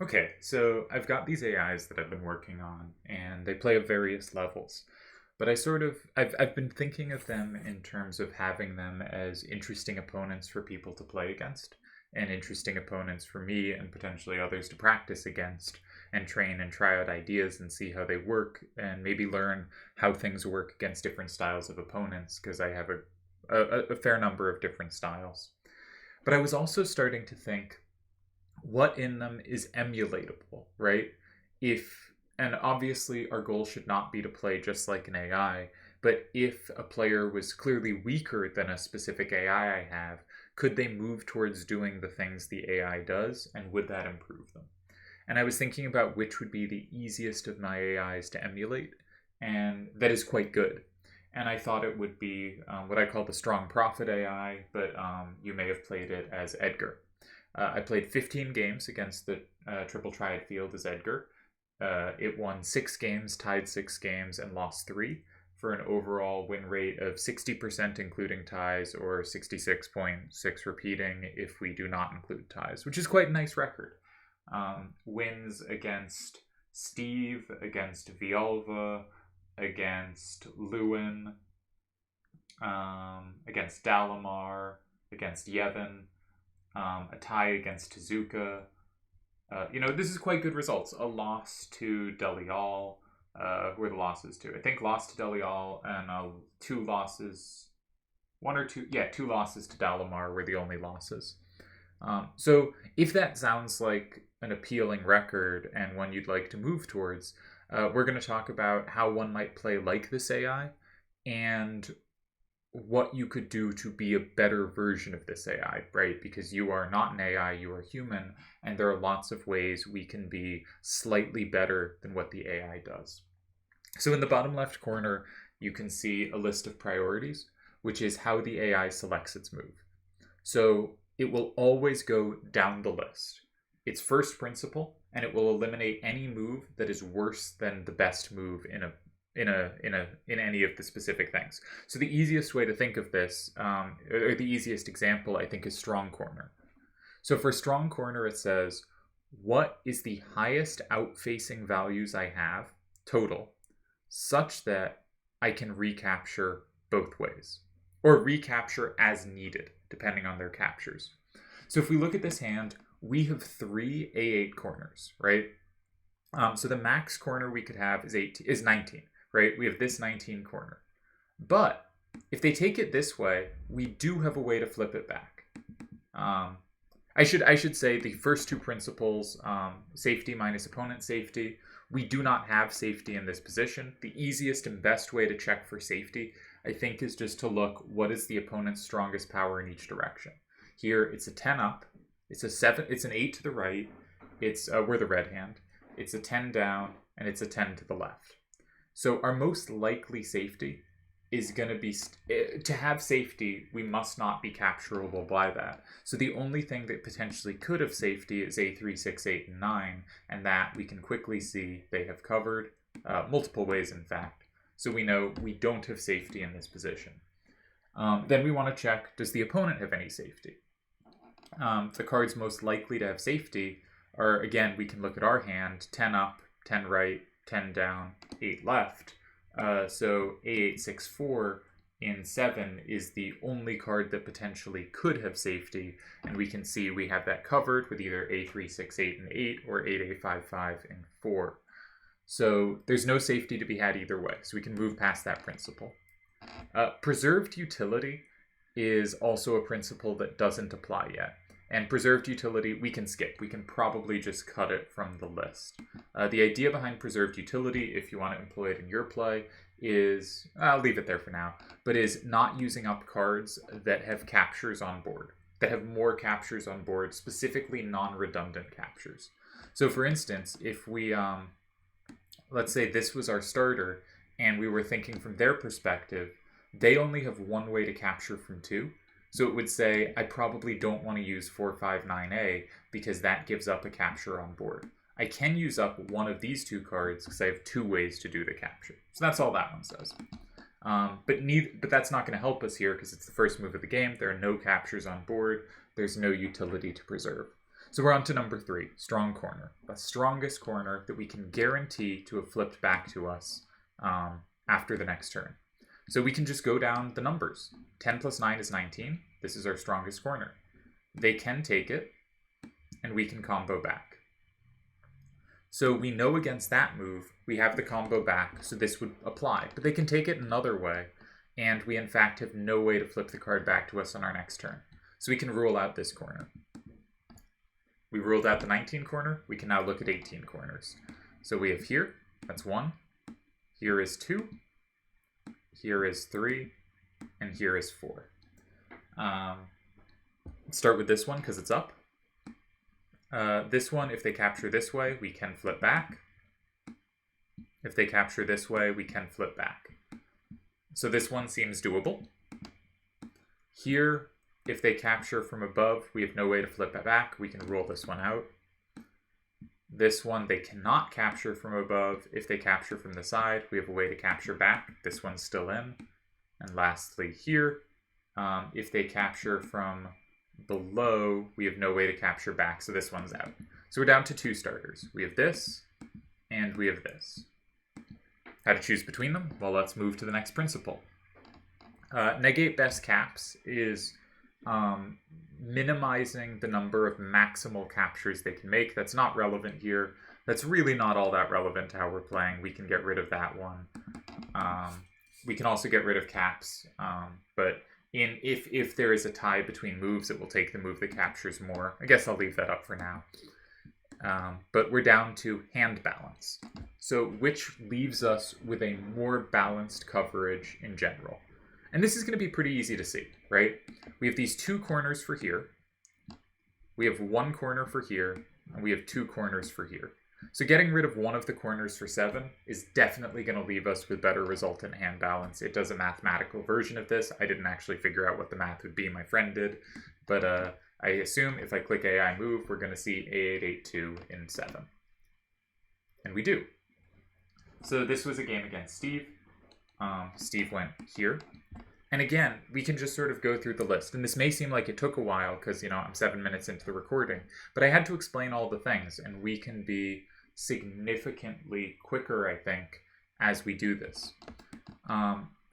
Okay, so I've got these AIs that I've been working on, and they play at various levels. But I've been thinking of them in terms of having them as interesting opponents for people to play against, and interesting opponents for me and potentially others to practice against and train and try out ideas and see how they work, and maybe learn how things work against different styles of opponents, because I have a fair number of different styles. But I was also starting to think, what in them is emulatable, right? If and obviously our goal should not be to play just like an AI, but if a player was clearly weaker than a specific AI I have, could they move towards doing the things the AI does, and would that improve them? And I was thinking about which would be the easiest of my AIs to emulate, and that is quite good. And I thought it would be what I call the Strong Profit AI, but you may have played it as Edgar. I played 15 games against the triple triad field as Edgar. It won 6 games, tied 6 games, and lost 3 for an overall win rate of 60%, including ties, or 66.6 repeating if we do not include ties, which is quite a nice record. Wins against Steve, against Vialva, against Lewin, against Dalamar, against Yevon, a tie against Tezuka. This is quite good results. A loss to Delial. Who are the losses to? I think loss to Delial and 2 losses. Two losses to Dalamar were the only losses. So if that sounds like an appealing record and one you'd like to move towards, we're going to talk about how one might play like this AI and what you could do to be a better version of this AI, right? Because you are not an AI, you are human, and there are lots of ways we can be slightly better than what the AI does. So in the bottom left corner, you can see a list of priorities, which is how the AI selects its move. So it will always go down the list. It's first principle, and it will eliminate any move that is worse than the best move in any of the specific things. So the easiest way to think of this, or the easiest example, I think, is strong corner. So for strong corner, it says, what is the highest outfacing values I have total, such that I can recapture both ways, or recapture as needed, depending on their captures. So if we look at this hand, we have 3 A8 corners, right? So the max corner we could have is 19. Right? We have this 19 corner. But if they take it this way, we do have a way to flip it back. I should say the first 2 principles, safety minus opponent safety, we do not have safety in this position. The easiest and best way to check for safety, I think, is just to look what is the opponent's strongest power in each direction. Here, it's a 10 up, it's a 7, it's an 8 to the right, we're the red hand, it's a 10 down, and it's a 10 to the left. So our most likely safety is going to be, to have safety, we must not be capturable by that. So the only thing that potentially could have safety is A3, 6, 8, and 9, and that we can quickly see they have covered, multiple ways in fact. So we know we don't have safety in this position. Then we want to check, does the opponent have any safety? The cards most likely to have safety are, again, we can look at our hand, 10 up, 10 right, 10 down, 8 left. So A864 in 7 is the only card that potentially could have safety, and we can see we have that covered with either A3, 6, 8, and 8, or 8A5, 5, and 4. So there's no safety to be had either way, so we can move past that principle. Preserved utility is also a principle that doesn't apply yet. And preserved utility, we can skip. We can probably just cut it from the list. The idea behind preserved utility, if you want to employ it in your play, is, I'll leave it there for now, but is not using up cards that have captures on board, that have more captures on board, specifically non-redundant captures. So for instance, if we, let's say this was our starter, and we were thinking from their perspective, they only have one way to capture from 2. So it would say, I probably don't want to use 459A because that gives up a capture on board. I can use up one of these 2 cards because I have 2 ways to do the capture. So that's all that one says. But that's not going to help us here because it's the first move of the game. There are no captures on board. There's no utility to preserve. So we're on to number 3, strong corner. The strongest corner that we can guarantee to have flipped back to us after the next turn. So we can just go down the numbers. 10 plus 9 is 19. This is our strongest corner. They can take it, and we can combo back. So we know against that move, we have the combo back, so this would apply. But they can take it another way, and we in fact have no way to flip the card back to us on our next turn. So we can rule out this corner. We ruled out the 19 corner. We can now look at 18 corners. So we have here, that's 1. Here is 2. Here is 3. And here is 4. Let's start with this one because it's up. This one, if they capture this way, we can flip back. If they capture this way, we can flip back. So this one seems doable. Here, if they capture from above, we have no way to flip it back. We can rule this one out. This one, they cannot capture from above. If they capture from the side, we have a way to capture back. This one's still in. And lastly, here, if they capture from below, we have no way to capture back, so this one's out. So we're down to 2 starters. We have this, and we have this. How to choose between them? Well, let's move to the next principle. Negate best caps is minimizing the number of maximal captures they can make. That's not relevant here. That's really not all that relevant to how we're playing. We can get rid of that one. We can also get rid of caps, but if there is a tie between moves, it will take the move that captures more. I guess I'll leave that up for now. But we're down to hand balance. So which leaves us with a more balanced coverage in general. And this is going to be pretty easy to see, right? We have these 2 corners for here. We have 1 corner for here. And we have 2 corners for here. So getting rid of one of the corners for 7 is definitely going to leave us with better resultant hand balance. It does a mathematical version of this. I didn't actually figure out what the math would be. My friend did. But I assume if I click AI move, we're going to see A882 in 7. And we do. So this was a game against Steve. Steve went here. And again, we can just sort of go through the list. And this may seem like it took a while because, I'm 7 minutes into the recording. But I had to explain all the things. And we can be significantly quicker, I think, as we do this.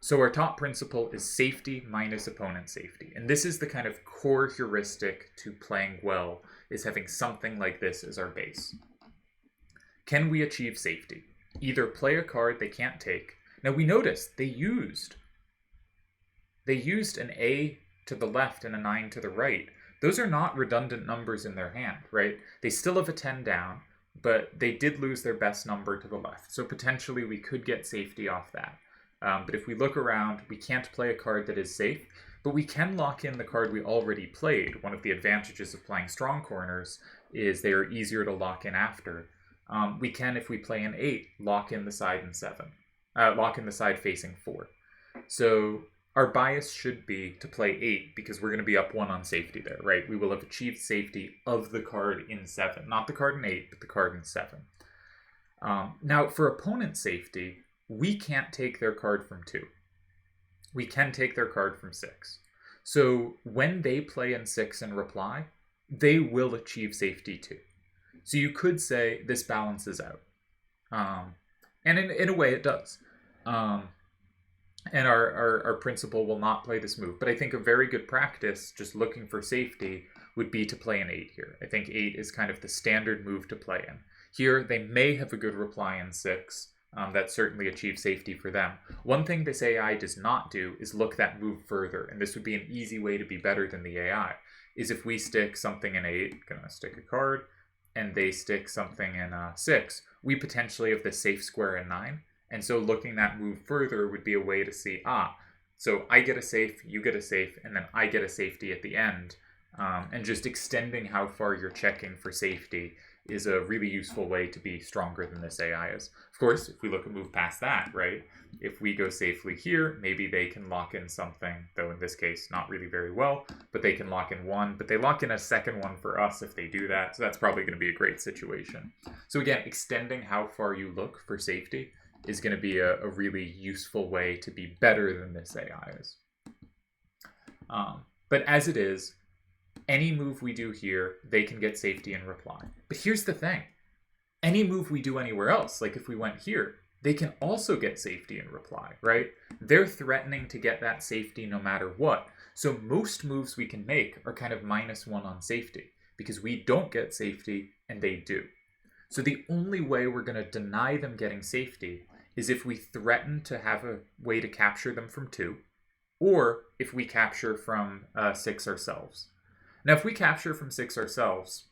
So our top principle is safety minus opponent safety. And this is the kind of core heuristic to playing well, is having something like this as our base. Can we achieve safety? Either play a card they can't take. Now we notice they used an A to the left and a 9 to the right. Those are not redundant numbers in their hand, right? They still have a 10 down, but they did lose their best number to the left. So potentially we could get safety off that. But if we look around, we can't play a card that is safe, but we can lock in the card we already played. One of the advantages of playing strong corners is they are easier to lock in after. We can, if we play an 8, lock in the side in 7. Lock in the side facing 4. So our bias should be to play 8 because we're going to be up 1 on safety there, right? We will have achieved safety of the card in 7. Not the card in 8, but the card in 7. Now, for opponent safety, we can't take their card from 2. We can take their card from 6. So when they play in 6 and reply, they will achieve safety too. So you could say this balances out. And in a way it does. And our principal will not play this move. But I think a very good practice, just looking for safety, would be to play an 8 here. I think 8 is kind of the standard move to play in. Here, they may have a good reply in 6. That certainly achieves safety for them. One thing this AI does not do is look that move further. And this would be an easy way to be better than the AI. Is if we stick something in 8, gonna stick a card, and they stick something in 6, we potentially have the safe square in 9. And so looking that move further would be a way to see, so I get a safe, you get a safe, and then I get a safety at the end. And just extending how far you're checking for safety is a really useful way to be stronger than this AI is. Of course, if we look at move past that, right? If we go safely here, maybe they can lock in something, though in this case, not really very well, but they can lock in 1, but they lock in a second one for us if they do that. So that's probably going to be a great situation. So again, extending how far you look for safety is going to be a really useful way to be better than this AI is. But as it is, Any move we do here, they can get safety and reply. But here's the thing. Any move we do anywhere else, like if we went here, they can also get safety and reply, right? They're threatening to get that safety no matter what. So most moves we can make are kind of -1 on safety because we don't get safety and they do. So the only way we're going to deny them getting safety is if we threaten to have a way to capture them from 2, or if we capture from 6 ourselves. Now, if we capture from 6 ourselves,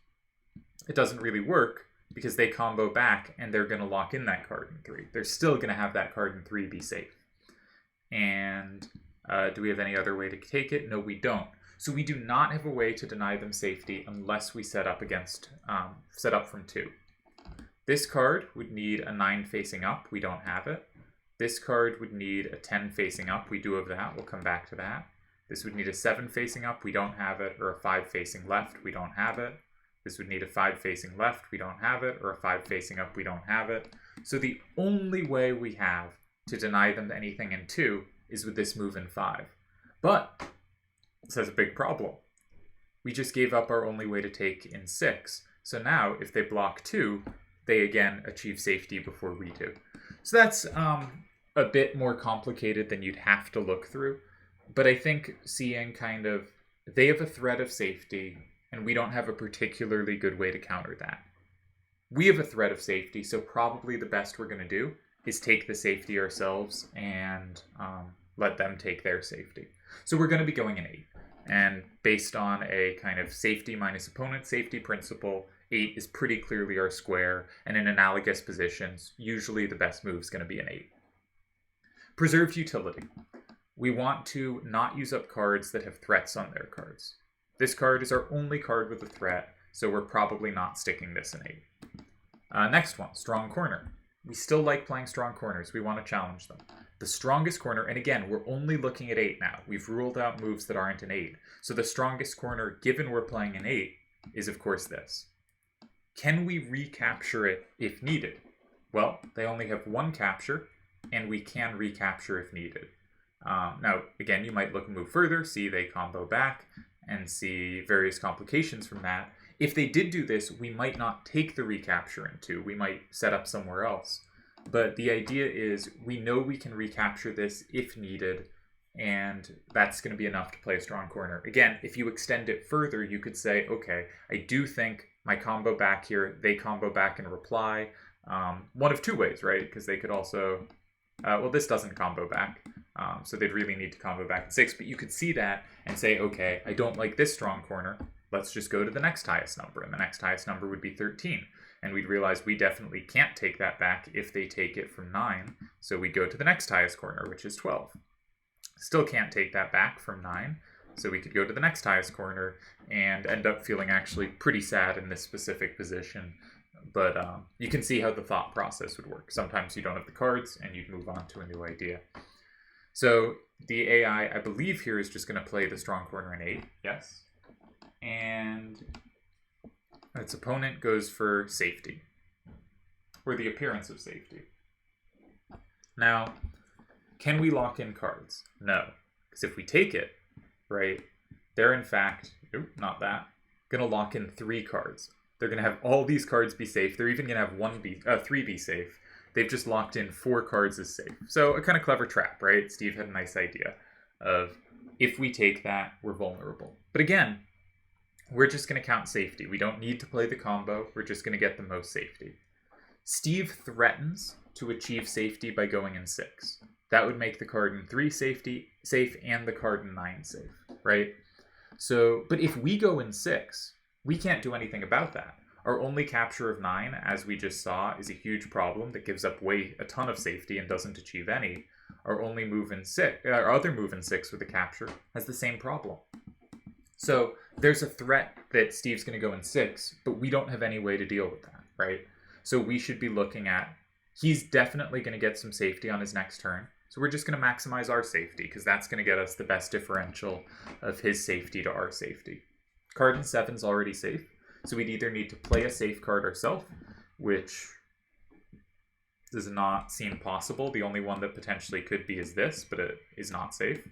it doesn't really work because they combo back and they're going to lock in that card in 3. They're still going to have that card in 3 be safe. And do we have any other way to take it? No, we don't. So we do not have a way to deny them safety unless we set up from 2. This card would need a 9 facing up. We don't have it. This card would need a 10 facing up. We do have that. We'll come back to that. This would need a 7 facing up. We don't have it. Or a 5 facing left. We don't have it. This would need a 5 facing left. We don't have it. Or a 5 facing up. We don't have it. So the only way we have to deny them anything in 2 is with this move in 5. But this has a big problem. We just gave up our only way to take in 6. So now, if they block 2, they again achieve safety before we do. So that's a bit more complicated than you'd have to look through. But I think seeing kind of, they have a threat of safety, and we don't have a particularly good way to counter that. We have a threat of safety, so probably the best we're going to do is take the safety ourselves and let them take their safety. So we're going to be going in 8. And based on a kind of safety minus opponent safety principle, 8 is pretty clearly our square, and in analogous positions, usually the best move is going to be an 8. Preserved utility. We want to not use up cards that have threats on their cards. This card is our only card with a threat, so we're probably not sticking this in 8. Next one, strong corner. We still like playing strong corners. We want to challenge them. The strongest corner, and again, we're only looking at 8 now. We've ruled out moves that aren't an 8. So the strongest corner, given we're playing an 8, is of course this. Can we recapture it if needed? Well, they only have 1 capture, and we can recapture if needed. Now, again, you might look a move further, see they combo back, and see various complications from that. If they did do this, we might not take the recapture in 2. We might set up somewhere else. But the idea is we know we can recapture this if needed, and that's going to be enough to play a strong corner. Again, if you extend it further, you could say, okay, I do think my combo back here, they combo back and reply. One of 2 ways, right? Because they could also, well, this doesn't combo back, so they'd really need to combo back at 6. But you could see that and say, okay, I don't like this strong corner. Let's just go to the next highest number, and the next highest number would be 13. And we'd realize we definitely can't take that back if they take it from 9. So we go to the next highest corner, which is 12. Still can't take that back from 9. So we could go to the next highest corner and end up feeling actually pretty sad in this specific position. But you can see how the thought process would work. Sometimes you don't have the cards and you'd move on to a new idea. So the AI, I believe here, is just going to play the strong corner in 8. Yes. And its opponent goes for safety, or the appearance of safety. Now, can we lock in cards? No, because if we take it, right, they're in fact, not that, going to lock in 3 cards. They're going to have all these cards be safe. They're even going to have 3 be safe. They've just locked in 4 cards as safe. So a kind of clever trap, right? Steve had a nice idea of, if we take that, we're vulnerable. But again, we're just going to count safety. We don't need to play the combo. We're just going to get the most safety. Steve threatens to achieve safety by going in 6. That would make the card in 3 safe and the card in 9 safe, right? So, but if we go in 6, we can't do anything about that. Our only capture of 9, as we just saw, is a huge problem that gives up a ton of safety and doesn't achieve any. Our only move in 6, our other move in 6 with the capture has the same problem. So there's a threat that Steve's going to go in 6, but we don't have any way to deal with that, right? So we should be looking at, he's definitely going to get some safety on his next turn. So we're just going to maximize our safety, because that's going to get us the best differential of his safety to our safety. Card in 7's already safe, so we'd either need to play a safe card ourselves, which does not seem possible. The only one that potentially could be is this, but it is not safe.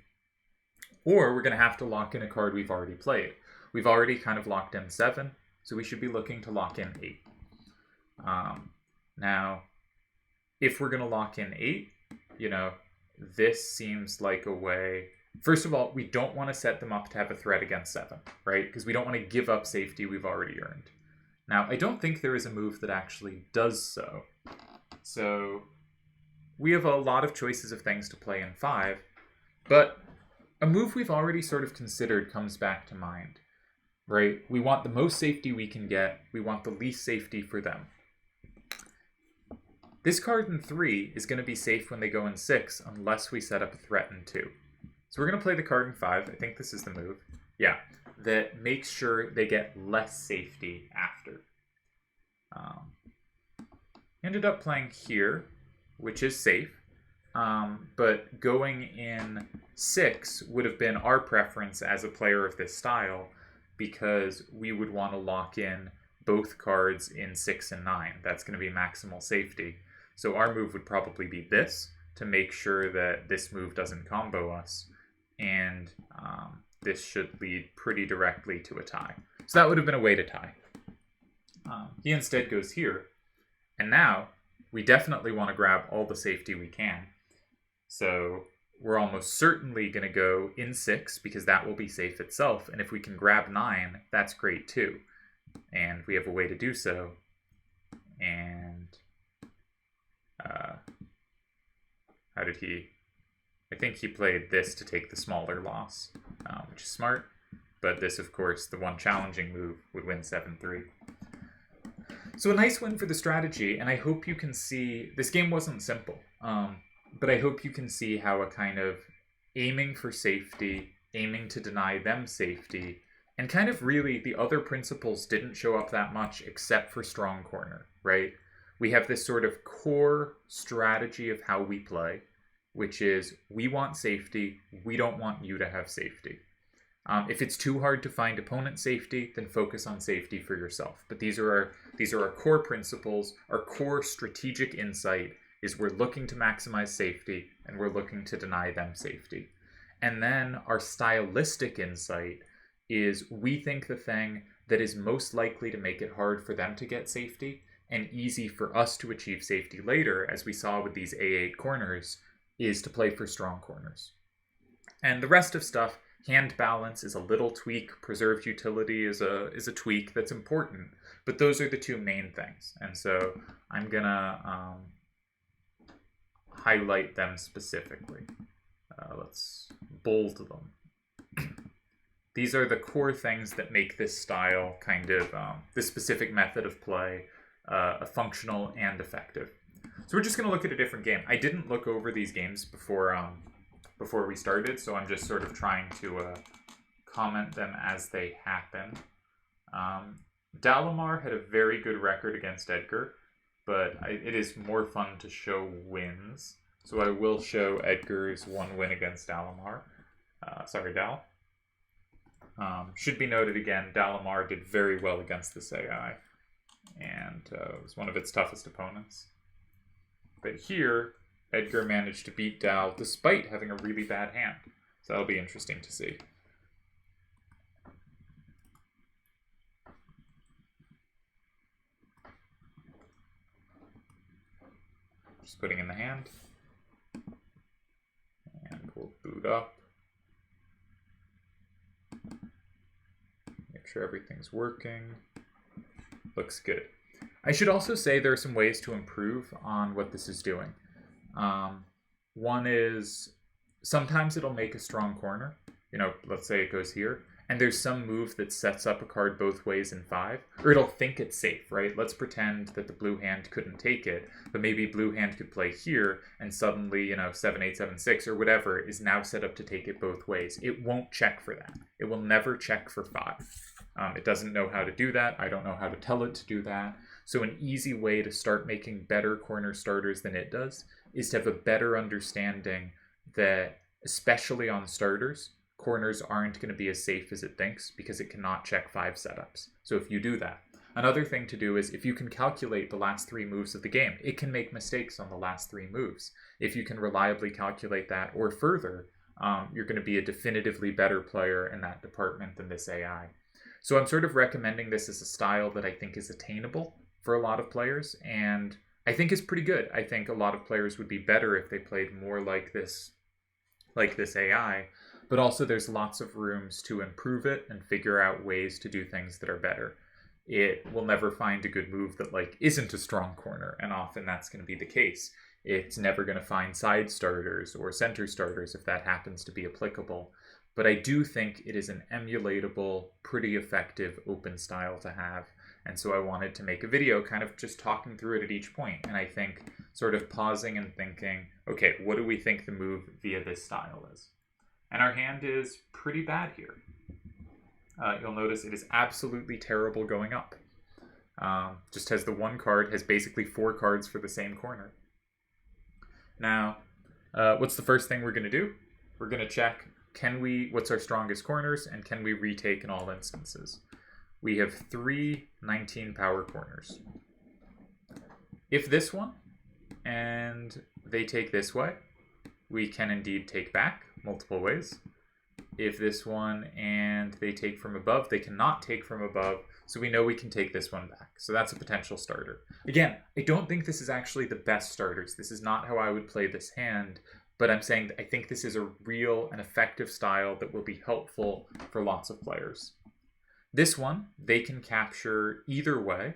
Or we're going to have to lock in a card we've already played. We've already kind of locked in 7, so we should be looking to lock in 8. Now, if we're going to lock in 8, this seems like a way... First of all, we don't want to set them up to have a threat against 7, right? Because we don't want to give up safety we've already earned. Now, I don't think there is a move that actually does so. So, we have a lot of choices of things to play in 5, but a move we've already sort of considered comes back to mind, right? We want the most safety we can get. We want the least safety for them. This card in 3 is going to be safe when they go in 6 unless we set up a threat in 2. So we're going to play the card in 5. I think this is the move. Yeah, that makes sure they get less safety after. Ended up playing here, which is safe. But going in 6 would have been our preference as a player of this style because we would want to lock in both cards in 6 and 9. That's going to be maximal safety. So our move would probably be this to make sure that this move doesn't combo us. And this should lead pretty directly to a tie. So that would have been a way to tie. He instead goes here. And now we definitely want to grab all the safety we can. So we're almost certainly going to go in 6 because that will be safe itself. And if we can grab 9, that's great too. And we have a way to do so. And how did he... I think he played this to take the smaller loss, which is smart. But this, of course, the one challenging move would win 7-3. So a nice win for the strategy, and I hope you can see... This game wasn't simple, but I hope you can see how a kind of aiming for safety, aiming to deny them safety, and kind of really the other principles didn't show up that much except for strong corner, right? We have this sort of core strategy of how we play, which is we want safety, we don't want you to have safety. If it's too hard to find opponent safety, then focus on safety for yourself. But these are our core principles. Our core strategic insight is we're looking to maximize safety and we're looking to deny them safety. And then our stylistic insight is we think the thing that is most likely to make it hard for them to get safety and easy for us to achieve safety later, as we saw with these A8 corners, is to play for strong corners. And the rest of stuff, hand balance is a little tweak, preserved utility is a tweak that's important, but those are the two main things. And so I'm gonna highlight them specifically. Let's bold them. These are the core things that make this style kind of, this specific method of play, functional and effective. So we're just going to look at a different game. I didn't look over these games before we started, so I'm just sort of trying to comment them as they happen. Dalamar had a very good record against Edgar, but it is more fun to show wins. So I will show Edgar's one win against Dalamar. Sorry, Dal. Should be noted again, Dalamar did very well against this AI, and was one of its toughest opponents. But here, Edgar managed to beat Dal despite having a really bad hand. So that'll be interesting to see. Just putting in the hand. And we'll boot up. Make sure everything's working. Looks good. I should also say there are some ways to improve on what this is doing. One is sometimes it'll make a strong corner. Let's say it goes here. And there's some move that sets up a card both ways in 5. Or it'll think it's safe, right? Let's pretend that the blue hand couldn't take it. But maybe blue hand could play here. And suddenly, 7-8, 7-6 or whatever is now set up to take it both ways. It won't check for that. It will never check for 5. It doesn't know how to do that. I don't know how to tell it to do that. So an easy way to start making better corner starters than it does is to have a better understanding that, especially on starters, corners aren't going to be as safe as it thinks because it cannot check 5 setups. So if you do that. Another thing to do is if you can calculate the last 3 moves of the game, it can make mistakes on the last 3 moves. If you can reliably calculate that or further, you're going to be a definitively better player in that department than this AI. So I'm sort of recommending this as a style that I think is attainable for a lot of players, and I think is pretty good. I think a lot of players would be better if they played more like this AI, but also there's lots of rooms to improve it and figure out ways to do things that are better. It will never find a good move that like isn't a strong corner, and often that's going to be the case. It's never going to find side starters or center starters if that happens to be applicable. But I do think it is an emulatable, pretty effective open style to have. And so I wanted to make a video kind of just talking through it at each point. And I think sort of pausing and thinking, okay, what do we think the move via this style is? And our hand is pretty bad here. You'll notice it is absolutely terrible going up. Just has the one card, has basically 4 cards for the same corner. Now, what's the first thing we're going to do? We're going to check, what's our strongest corners, and can we retake in all instances? We have 3 19 power corners. If this one, and they take this way, we can indeed take back multiple ways. If this one and they take from above, they cannot take from above, so we know we can take this one back. So that's a potential starter. Again, I don't think this is actually the best starters. This is not how I would play this hand, but I'm saying that I think this is a real and effective style that will be helpful for lots of players. This one, they can capture either way.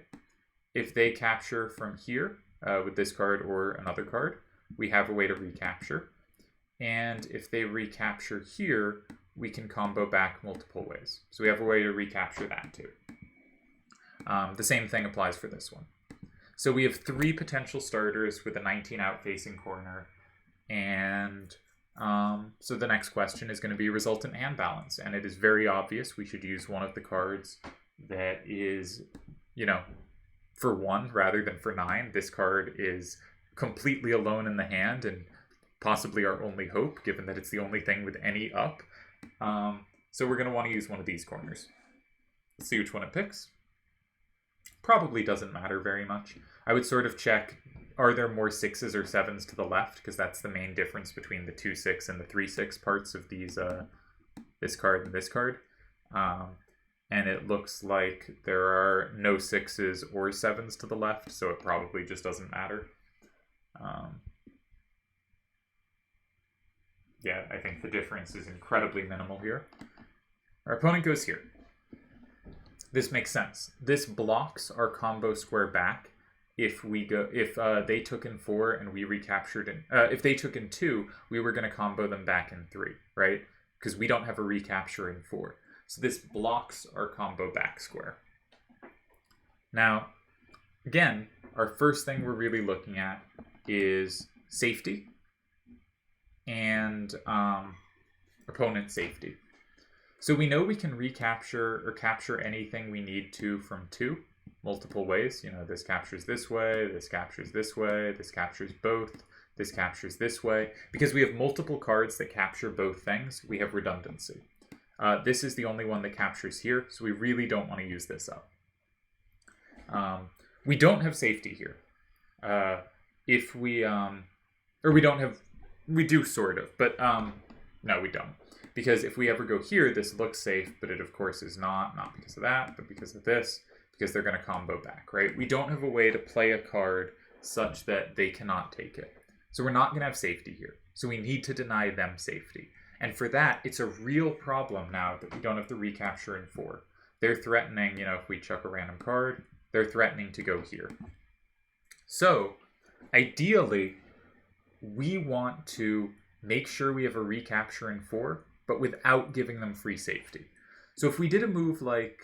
If they capture from here with this card or another card, we have a way to recapture. And if they recapture here, we can combo back multiple ways. So we have a way to recapture that too. The same thing applies for this one. So we have 3 potential starters with a 19 out facing corner. And so the next question is going to be resultant hand balance. And it is very obvious we should use one of the cards that is, for 1 rather than for 9. This card is completely alone in the hand and possibly our only hope, given that it's the only thing with any up. So we're going to want to use one of these corners. Let's see which one it picks. Probably doesn't matter very much. I would sort of check, are there more 6s or 7s to the left? Because that's the main difference between the 2-6 and the 3-6 parts of these, this card and this card. And it looks like there are no 6s or 7s to the left, so it probably just doesn't matter. Yeah, I think the difference is incredibly minimal here. Our opponent goes here. This makes sense. This blocks our combo square back if they took in 4 and we recaptured in... if they took in 2, we were going to combo them back in 3, right? Because we don't have a recapture in 4. So this blocks our combo back square. Now, again, our first thing we're really looking at is safety and opponent safety. So we know we can recapture or capture anything we need to from 2 multiple ways. This captures this way, this captures this way, this captures both, this captures this way. Because we have multiple cards that capture both things, we have redundancy. This is the only one that captures here, so we really don't want to use this up. We don't have safety here. If we, or we don't have, we do sort of, but no, we don't. Because if we ever go here, this looks safe, but it of course is not because of that, but because of this, because they're going to combo back, right? We don't have a way to play a card such that they cannot take it. So we're not going to have safety here. So we need to deny them safety. And for that, it's a real problem now that we don't have the recapture in 4. They're threatening, if we chuck a random card, they're threatening to go here. So ideally, we want to make sure we have a recapture in 4, but without giving them free safety. So if we did a move like,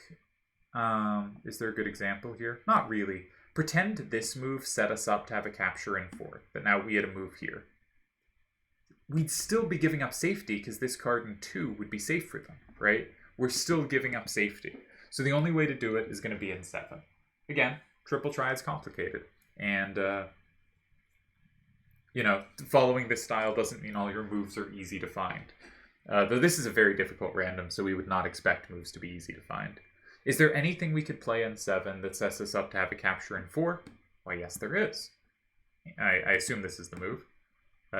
is there a good example here? Not really. Pretend this move set us up to have a capture in 4, but now we had a move here. We'd still be giving up safety because this card in 2 would be safe for them, right? We're still giving up safety. So the only way to do it is going to be in 7. Again, triple triad's complicated. And, following this style doesn't mean all your moves are easy to find. Though this is a very difficult random, so we would not expect moves to be easy to find. Is there anything we could play in 7 that sets us up to have a capture in 4? Why, yes, there is. I assume this is the move.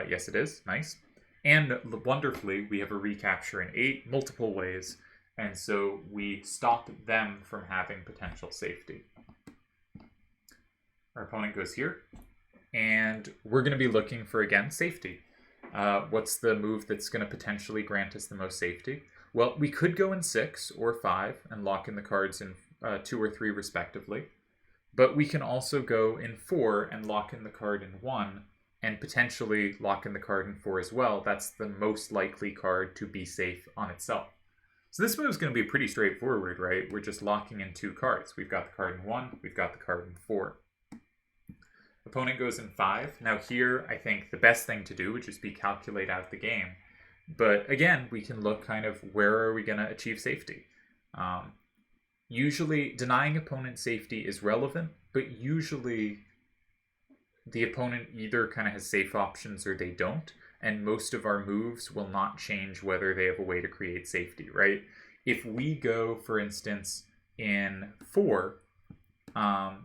Yes, it is. Nice. And wonderfully, we have a recapture in 8, multiple ways. And so we stop them from having potential safety. Our opponent goes here, and we're going to be looking for, again, safety. What's the move that's going to potentially grant us the most safety? Well, we could go in 6 or 5 and lock in the cards in 2 or 3 respectively. But we can also go in 4 and lock in the card in 1 and potentially lock in the card in 4 as well. That's the most likely card to be safe on itself. So this move is going to be pretty straightforward, right? We're just locking in 2 cards. We've got the card in 1, we've got the card in 4. Opponent goes in 5. Now here, I think the best thing to do would just be calculate out the game. But again, we can look kind of where are we going to achieve safety. Usually, denying opponent safety is relevant, but usually the opponent either kind of has safe options or they don't, and most of our moves will not change whether they have a way to create safety, right? If we go, for instance, in 4,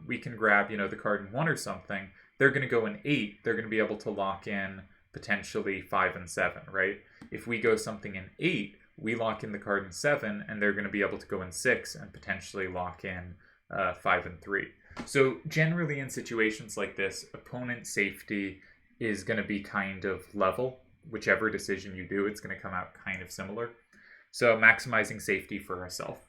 we can grab, the card in 1 or something. They're going to go in 8. They're going to be able to lock in potentially 5 and 7, right? If we go something in 8, we lock in the card in 7, and they're going to be able to go in 6 and potentially lock in 5 and 3. So generally in situations like this, opponent safety is going to be kind of level. Whichever decision you do, it's going to come out kind of similar. So maximizing safety for ourselves.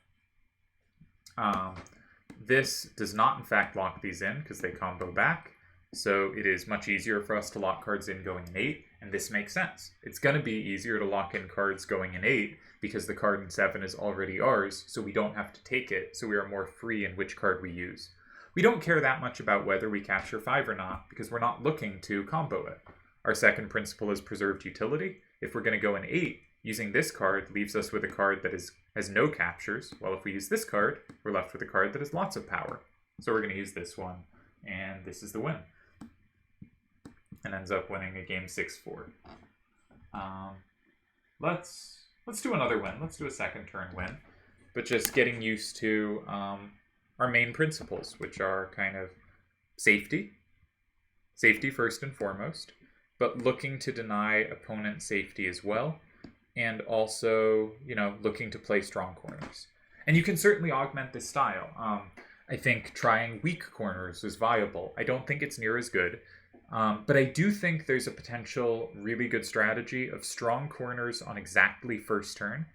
This does not, in fact, lock these in because they combo back. So it is much easier for us to lock cards in going in 8, and this makes sense. It's going to be easier to lock in cards going in 8 because the card in 7 is already ours, so we don't have to take it, so we are more free in which card we use. We don't care that much about whether we capture 5 or not because we're not looking to combo it. Our second principle is preserved utility. If we're going to go in 8, using this card leaves us with a card that has no captures. Well, if we use this card, we're left with a card that has lots of power. So we're going to use this one, and this is the win. And ends up winning a game 6-4. Let's do another win. Let's do a second turn win. But just getting used to our main principles, which are kind of safety. Safety first and foremost. But looking to deny opponent safety as well. And also, looking to play strong corners. And you can certainly augment this style. I think trying weak corners is viable. I don't think it's near as good. But I do think there's a potential really good strategy of strong corners on exactly first turn.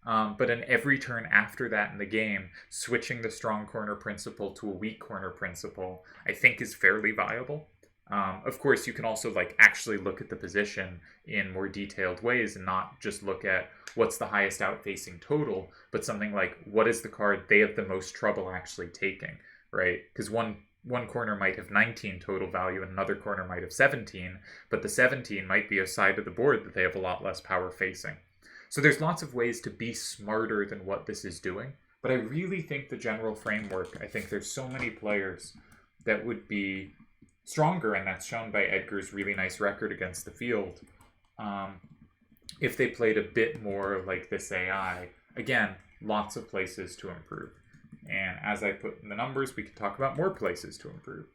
But in every turn after that in the game, switching the strong corner principle to a weak corner principle, I think is fairly viable. Of course, you can also actually look at the position in more detailed ways and not just look at what's the highest outfacing total, but something like what is the card they have the most trouble actually taking, right? Because one corner might have 19 total value and another corner might have 17, but the 17 might be a side of the board that they have a lot less power facing. So there's lots of ways to be smarter than what this is doing, but I really think the general framework, I think there's so many players that would be stronger, and that's shown by Edgar's really nice record against the field, if they played a bit more like this AI. Again, lots of places to improve. And as I put in the numbers, we can talk about more places to improve.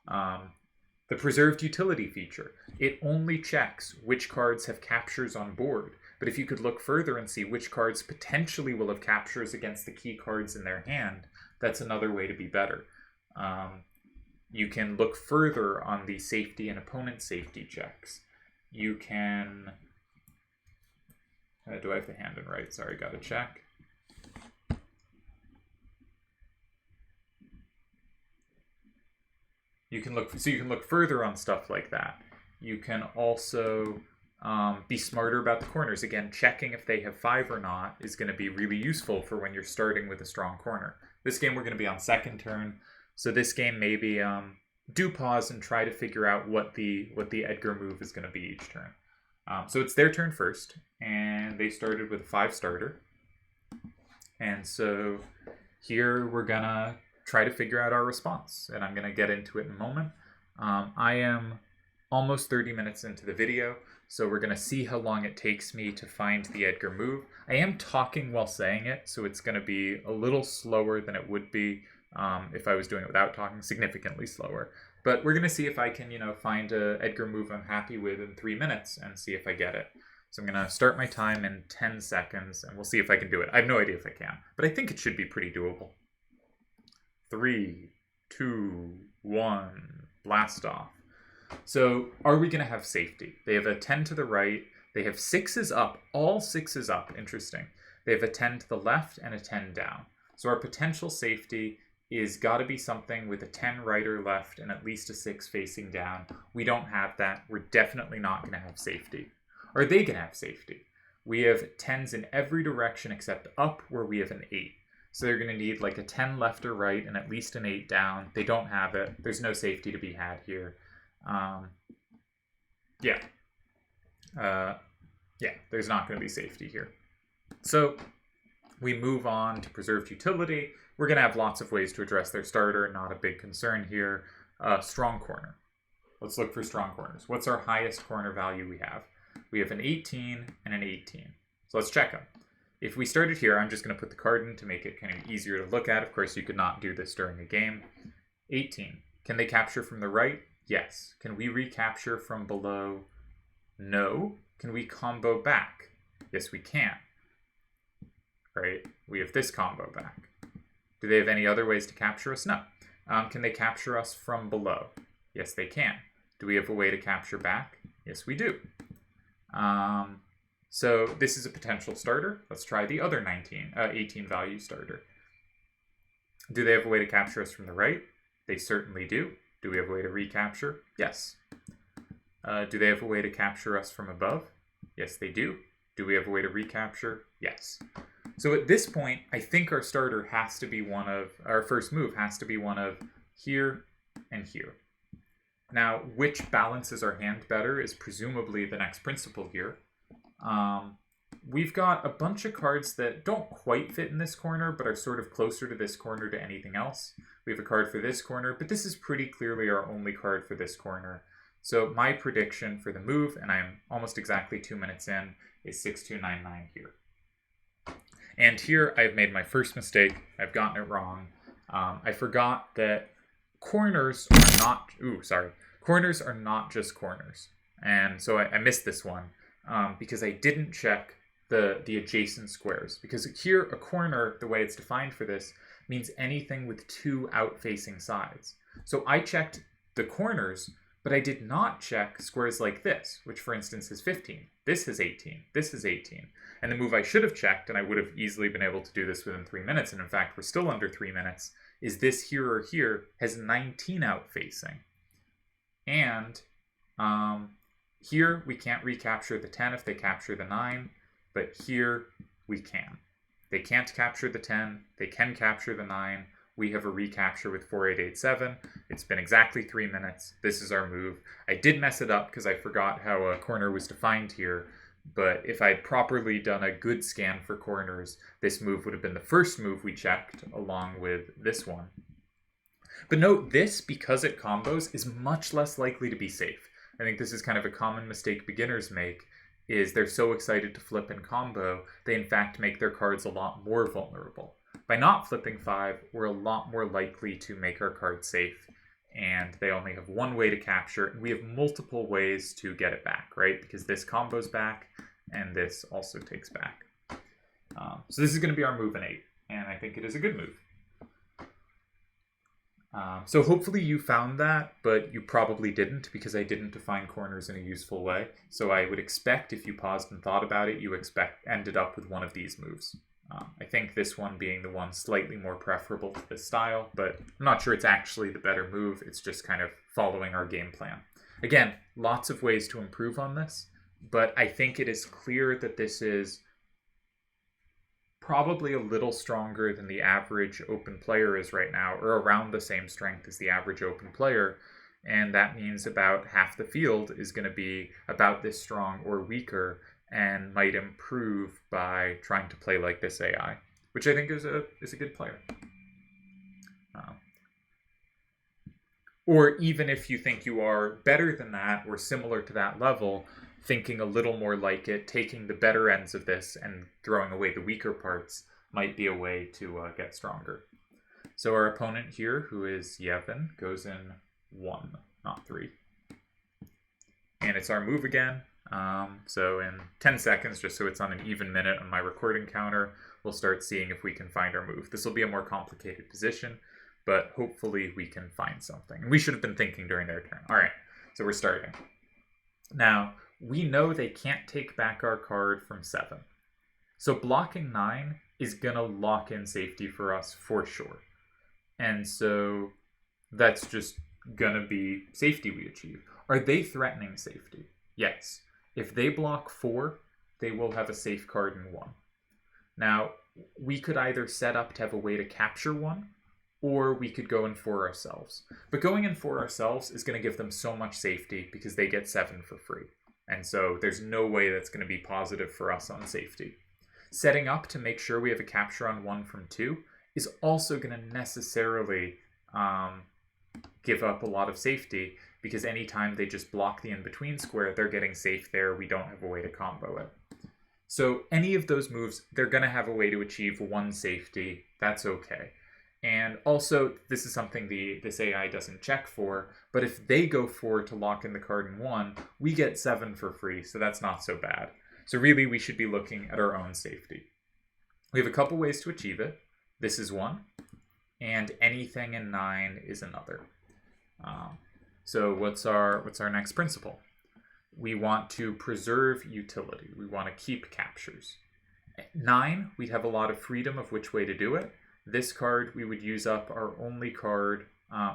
The preserved utility feature. It only checks which cards have captures on board. But if you could look further and see which cards potentially will have captures against the key cards in their hand, that's another way to be better. You can look further on the safety and opponent safety checks. You can... do I have the hand in right? Sorry, gotta check. You can look further on stuff like that. You can also be smarter about the corners. Again, checking if they have 5 or not is going to be really useful for when you're starting with a strong corner. This game we're going to be on second turn, so this game maybe do pause and try to figure out what the Edgar move is going to be each turn. So it's their turn first, and they started with a 5 starter. And so here we're going to try to figure out our response, and I'm going to get into it in a moment. I am almost 30 minutes into the video, so we're going to see how long it takes me to find the Edgar move. I am talking while saying it, so it's going to be a little slower than it would be if I was doing it without talking, significantly slower. But we're going to see if I can, find a Edgar move I'm happy with in 3 minutes and see if I get it. So I'm going to start my time in 10 seconds, and we'll see if I can do it. I have no idea if I can, but I think it should be pretty doable. 3, 2, 1, blast off. So are we going to have safety? They have a 10 to the right. They have 6s up, all 6s up. Interesting. They have a 10 to the left and a 10 down. So our potential safety is got to be something with a 10 right or left and at least a 6 facing down. We don't have that. We're definitely not going to have safety. Are they going to have safety? We have 10s in every direction except up, where we have an 8. So they're going to need like a 10 left or right and at least an 8 down. They don't have it. There's no safety to be had here. There's not going to be safety here. So we move on to preserved utility. We're going to have lots of ways to address their starter. Not a big concern here. Strong corner. Let's look for strong corners. What's our highest corner value we have? We have an 18 and an 18. So let's check them. If we started here, I'm just going to put the card in to make it kind of easier to look at. Of course, you could not do this during a game. 18. Can they capture from the right? Yes. Can we recapture from below? No. Can we combo back? Yes, we can. Right? We have this combo back. Do they have any other ways to capture us? No. Can they capture us from below? Yes, they can. Do we have a way to capture back? Yes, we do. So this is a potential starter. Let's try the other 18 value starter. Do they have a way to capture us from the right? They certainly do. Do we have a way to recapture? Yes. Do they have a way to capture us from above? Yes, they do. Do we have a way to recapture? Yes. So at this point, I think our starter has to be our first move has to be one of here and here. Now, which balances our hand better is presumably the next principle here. We've got a bunch of cards that don't quite fit in this corner, but are sort of closer to this corner to anything else. We have a card for this corner, but this is pretty clearly our only card for this corner. So my prediction for the move, and I'm almost exactly 2 minutes in, is 6299 here. And here I've made my first mistake. I've gotten it wrong. I forgot that corners are not just corners. And so I missed this one because I didn't check the adjacent squares. Because here, a corner, the way it's defined for this, means anything with 2 out-facing sides. So I checked the corners, but I did not check squares like this, which for instance is 15. This is 18. This is 18. And the move I should have checked, and I would have easily been able to do this within 3 minutes, and in fact we're still under 3 minutes, is this here or here has 19 out-facing. And here we can't recapture the 10 if they capture the 9, but here we can. They can't capture the 10, they can capture the 9. We have a recapture with 4887. It's been exactly 3 minutes. This is our move. I did mess it up because I forgot how a corner was defined here, but if I had properly done a good scan for corners, this move would have been the first move we checked along with this one. But note, this, because it combos, is much less likely to be safe. I think this is kind of a common mistake beginners make, is they're so excited to flip and combo, they in fact make their cards a lot more vulnerable. By not flipping 5, we're a lot more likely to make our card safe, and they only have one way to capture, and we have multiple ways to get it back, right? Because this combos back, and this also takes back. So this is going to be our move in 8, and I think it is a good move. So hopefully you found that, but you probably didn't, because I didn't define corners in a useful way. So I would expect if you paused and thought about it, you ended up with one of these moves. I think this one being the one slightly more preferable to this style, but I'm not sure it's actually the better move. It's just kind of following our game plan. Again, lots of ways to improve on this, but I think it is clear that this is probably a little stronger than the average open player is right now, or around the same strength as the average open player. And that means about half the field is going to be about this strong or weaker, and might improve by trying to play like this AI, which I think is a good player. Or even if you think you are better than that or similar to that level, thinking a little more like it, taking the better ends of this and throwing away the weaker parts might be a way to get stronger. So our opponent here, who is Yevon, goes in 1, not 3. And it's our move again. So in 10 seconds, just so it's on an even minute on my recording counter, we'll start seeing if we can find our move. This will be a more complicated position, but hopefully we can find something. And we should have been thinking during their turn. All right, so we're starting. Now, we know they can't take back our card from 7. So blocking 9 is going to lock in safety for us for sure. And so that's just going to be safety we achieve. Are they threatening safety? Yes. If they block 4, they will have a safe card in 1. Now, we could either set up to have a way to capture 1, or we could go in for ourselves. But going in for ourselves is going to give them so much safety because they get 7 for free. And so there's no way that's going to be positive for us on safety. Setting up to make sure we have a capture on 1 from 2 is also going to necessarily give up a lot of safety, because anytime they just block the in-between square, they're getting safe there. We don't have a way to combo it. So any of those moves, they're going to have a way to achieve 1 safety. That's okay. And also, this is something this AI doesn't check for, but if they go 4 to lock in the card in 1, we get 7 for free, so that's not so bad. So really, we should be looking at our own safety. We have a couple ways to achieve it. This is one, and anything in 9 is another. So what's our next principle? We want to preserve utility. We want to keep captures. At 9, we'd have a lot of freedom of which way to do it. This card, we would use up our only card.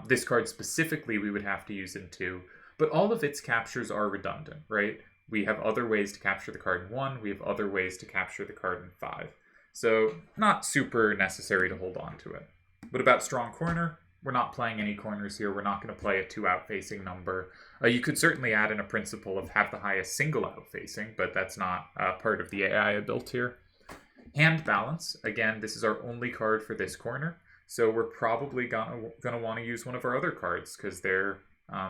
This card specifically, we would have to use in 2. But all of its captures are redundant, right? We have other ways to capture the card in 1. We have other ways to capture the card in 5. So not super necessary to hold on to it. But about strong corner, we're not playing any corners here. We're not going to play a 2 out-facing number. You could certainly add in a principle of have the highest single out-facing, but that's not part of the AI I built here. Hand balance, again, this is our only card for this corner, so we're probably gonna want to use one of our other cards, because they're,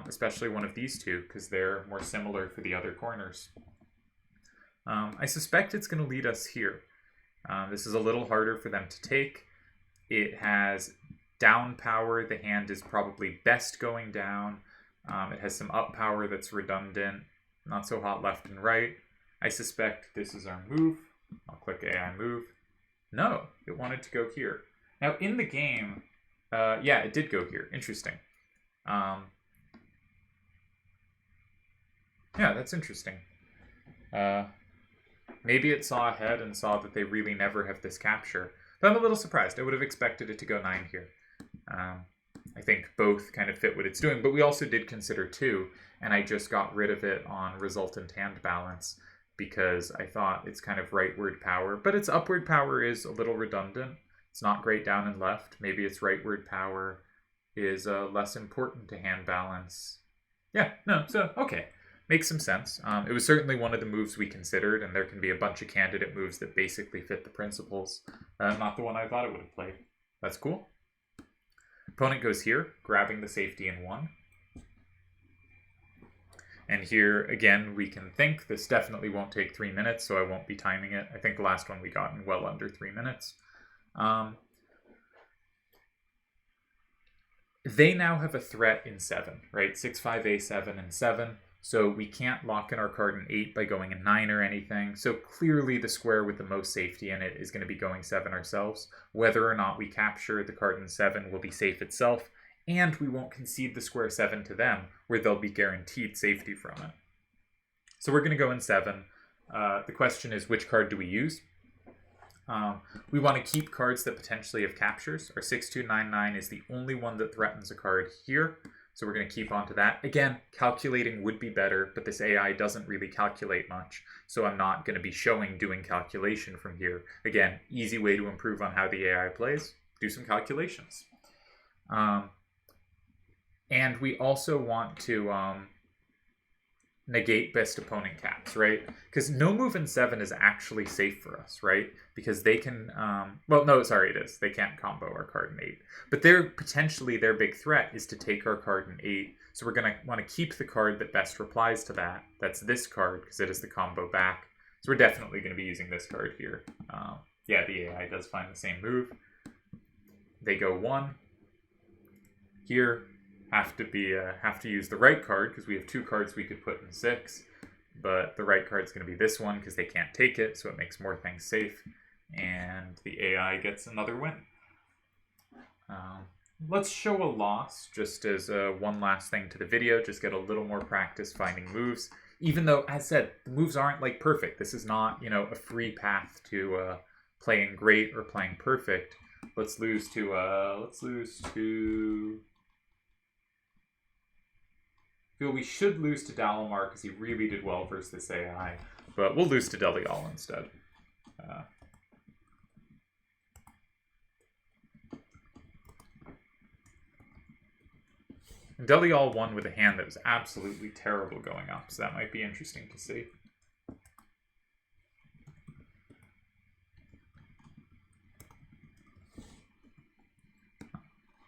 especially one of these two, because they're more similar for the other corners. I suspect it's going to lead us here. This is a little harder for them to take. It has down power. The hand is probably best going down. It has some up power that's redundant, not so hot left and right. I suspect this is our move. I'll click AI move. No, it wanted to go here. Now in the game, yeah, it did go here. Interesting. Yeah, that's interesting. Maybe it saw ahead and saw that they really never have this capture. But I'm a little surprised. I would have expected it to go 9 here. I think both kind of fit what it's doing, but we also did consider 2, and I just got rid of it on resultant hand balance, because I thought it's kind of rightward power, but its upward power is a little redundant. It's not great down and left. Maybe its rightward power is less important to hand balance. Yeah, no, so, okay. Makes some sense. It was certainly one of the moves we considered, and there can be a bunch of candidate moves that basically fit the principles. Not the one I thought it would have played. That's cool. Opponent goes here, grabbing the safety in 1. And here, again, we can think this definitely won't take 3 minutes, so I won't be timing it. I think the last one we got in well under 3 minutes. They now have a threat in 7, right? 6-5, A7, and 7. So we can't lock in our card in 8 by going in 9 or anything. So clearly the square with the most safety in it is going to be going 7 ourselves. Whether or not we capture the card in 7 will be safe itself. And we won't concede the square 7 to them, where they'll be guaranteed safety from it. So we're going to go in 7. The question is, which card do we use? We want to keep cards that potentially have captures. Our 6299 is the only one that threatens a card here. So we're going to keep on to that. Again, calculating would be better, but this AI doesn't really calculate much. So I'm not going to be showing doing calculation from here. Again, easy way to improve on how the AI plays. Do some calculations. And we also want to negate best opponent caps, right? Because no move in 7 is actually safe for us, right? Because they can, well, no, sorry, it is. They can't combo our card in 8. But potentially their big threat is to take our card in 8. So we're going to want to keep the card that best replies to that. That's this card, because it is the combo back. So we're definitely going to be using this card here. Yeah, the AI does find the same move. They go 1. Here, have to use the right card, because we have 2 cards we could put in 6. but the right card is going to be this one because they can't take it, so it makes more things safe, and the AI gets another win. Let's show a loss just as one last thing to the video, just get a little more practice finding moves. Even though, as said, the moves aren't like perfect. This is not, you know, a free path to playing great or playing perfect. Let's lose to feel we should lose to Dalamar because he really did well versus this AI, but we'll lose to Delial instead. Delial won with a hand that was absolutely terrible going up, so that might be interesting to see.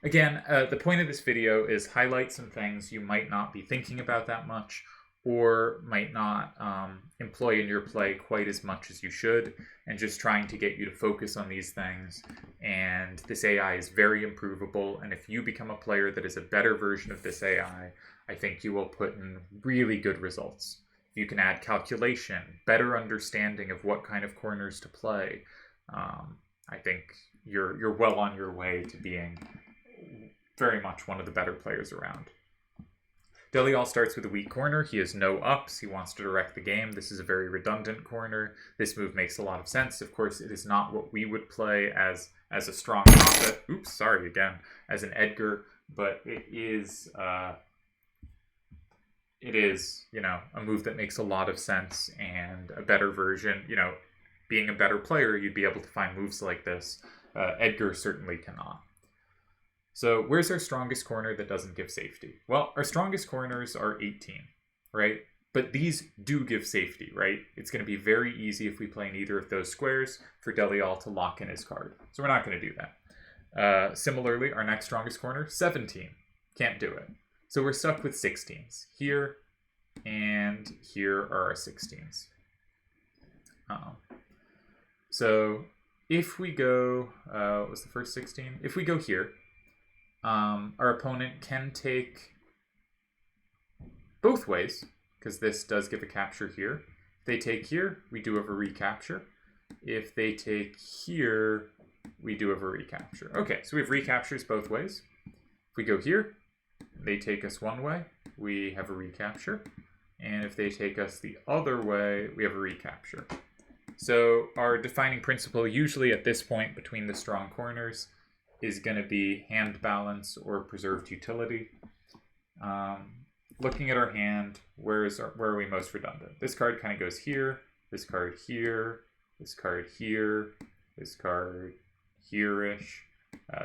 Again, the point of this video is highlight some things you might not be thinking about that much, or might not employ in your play quite as much as you should, and just trying to get you to focus on these things. And this AI is very improvable, and if you become a player that is a better version of this AI, I think you will put in really good results. If you can add calculation, better understanding of what kind of corners to play, I think you're well on your way to being very much one of the better players around. Delial starts with a weak corner. He has no ups. He wants to direct the game. This is a very redundant corner. This move makes a lot of sense. Of course, it is not what we would play as a strong prophet. Oops, sorry again. As an Edgar, but it is, you know, a move that makes a lot of sense, and a better version, you know, being a better player, you'd be able to find moves like this. Edgar certainly cannot. So where's our strongest corner that doesn't give safety? Well, our strongest corners are 18, right? But these do give safety, right? It's going to be very easy if we play in either of those squares for Delial to lock in his card. So we're not going to do that. Similarly, our next strongest corner, 17. Can't do it. So we're stuck with 16s. Here and here are our 16s. So if we go, what was the first 16? If we go here, our opponent can take both ways, because this does give a capture here. If they take here, we do have a recapture. If they take here, we do have a recapture. Okay, so we have recaptures both ways. If we go here, they take us one way, we have a recapture. And if they take us the other way, we have a recapture. So our defining principle usually at this point between the strong corners is going to be hand balance or preserved utility. Looking at our hand, where are we most redundant? This card kind of goes here, this card here, this card here, this card here-ish,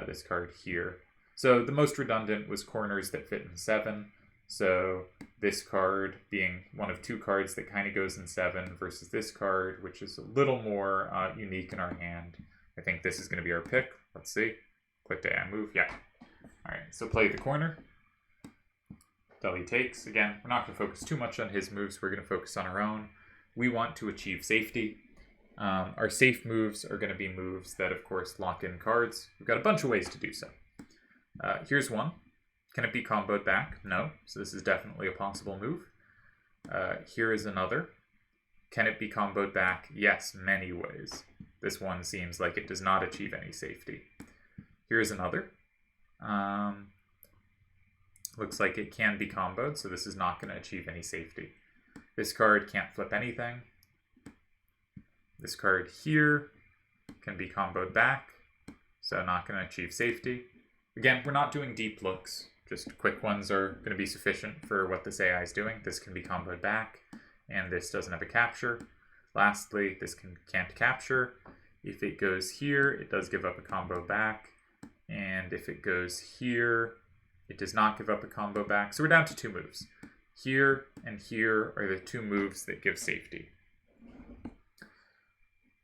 this card here. So the most redundant was corners that fit in 7. So this card being one of 2 cards that kind of goes in 7 versus this card, which is a little more unique in our hand. I think this is going to be our pick. Let's see. Click to AI move. Yeah. All right. So play the corner. Deli takes. Again, we're not going to focus too much on his moves. We're going to focus on our own. We want to achieve safety. Our safe moves are going to be moves that, of course, lock in cards. We've got a bunch of ways to do so. Here's one. Can it be comboed back? No. So this is definitely a possible move. Here is another. Can it be comboed back? Yes, many ways. This one seems like it does not achieve any safety. Here's another. Looks like it can be comboed, so this is not going to achieve any safety. This card can't flip anything. This card here can be comboed back, so not going to achieve safety. Again, we're not doing deep looks. Just quick ones are going to be sufficient for what this AI is doing. This can be comboed back, and this doesn't have a capture. Lastly, this can't capture. If it goes here, it does give up a combo back. And if it goes here, it does not give up a combo back. So we're down to 2 moves. Here and here are the 2 moves that give safety.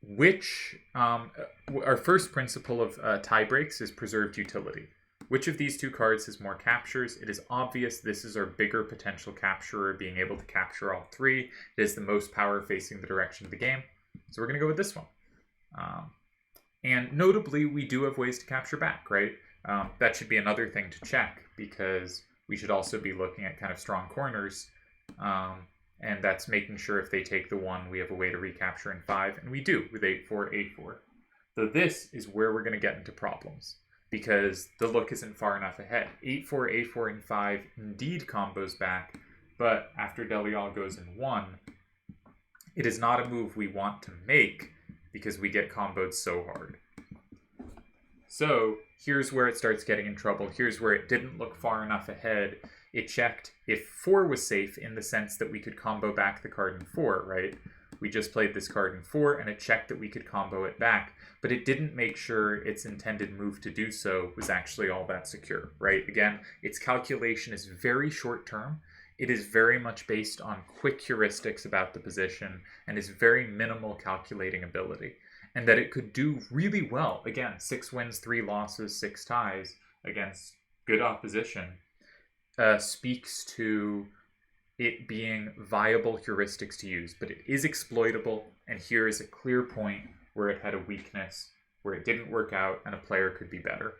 Which, our first principle of tie breaks is preserved utility. Which of these 2 cards has more captures? It is obvious this is our bigger potential capturer, being able to capture all 3. It is the most power facing the direction of the game. So we're going to go with this one. And notably, we do have ways to capture back, right? That should be another thing to check, because we should also be looking at kind of strong corners and that's making sure if they take the 1, we have a way to recapture in 5, and we do with 8-4, 8-4. So this is where we're going to get into problems, because the look isn't far enough ahead. 8-4, 8-4, and 5 indeed combos back, but after Delial goes in 1, it is not a move we want to make because we get comboed so hard. So here's where it starts getting in trouble. Here's where it didn't look far enough ahead. It checked if 4 was safe in the sense that we could combo back the card in 4, right? We just played this card in 4, and it checked that we could combo it back, but it didn't make sure its intended move to do so was actually all that secure, right? Again, its calculation is very short term. It is very much based on quick heuristics about the position and is very minimal calculating ability. And that it could do really well, again, 6 wins, 3 losses, 6 ties against good opposition, speaks to it being viable heuristics to use. But it is exploitable, and here is a clear point where it had a weakness, where it didn't work out, and a player could be better.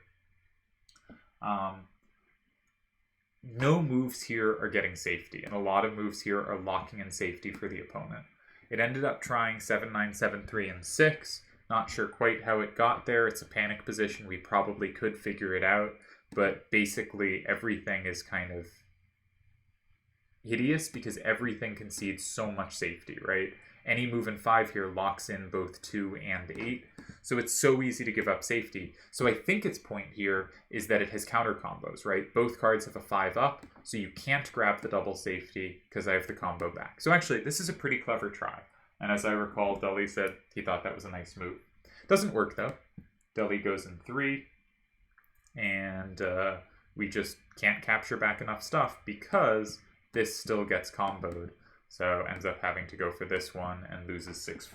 No moves here are getting safety, and a lot of moves here are locking in safety for the opponent. It ended up trying 7-9, 7-3, and 6. Not sure quite how it got there. It's a panic position. We probably could figure it out, but basically everything is kind of hideous because everything concedes so much safety, right? Any move in 5 here locks in both 2 and 8, so it's so easy to give up safety. So I think its point here is that it has counter combos, right? Both cards have a 5 up, so you can't grab the double safety because I have the combo back. So actually, this is a pretty clever try. And as I recall, Deli said he thought that was a nice move. Doesn't work, though. Deli goes in 3, and we just can't capture back enough stuff because this still gets comboed. So ends up having to go for this one and loses 6-4.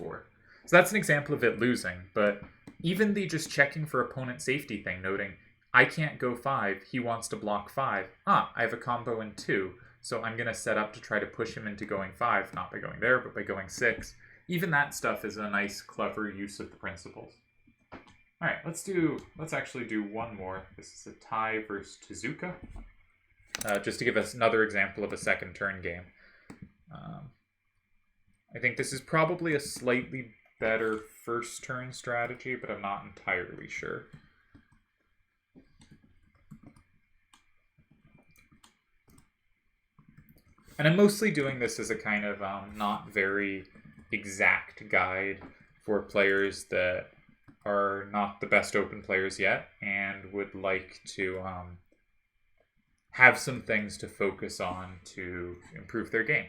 So that's an example of it losing, but even the just checking for opponent safety thing, noting, I can't go 5, he wants to block 5. I have a combo in 2, so I'm going to set up to try to push him into going 5, not by going there, but by going 6. Even that stuff is a nice, clever use of the principles. All right, let's actually do one more. This is a tie versus Tezuka. Just to give us another example of a second turn game. I think this is probably a slightly better first turn strategy, but I'm not entirely sure. And I'm mostly doing this as a kind of not very exact guide for players that are not the best open players yet and would like to have some things to focus on to improve their game.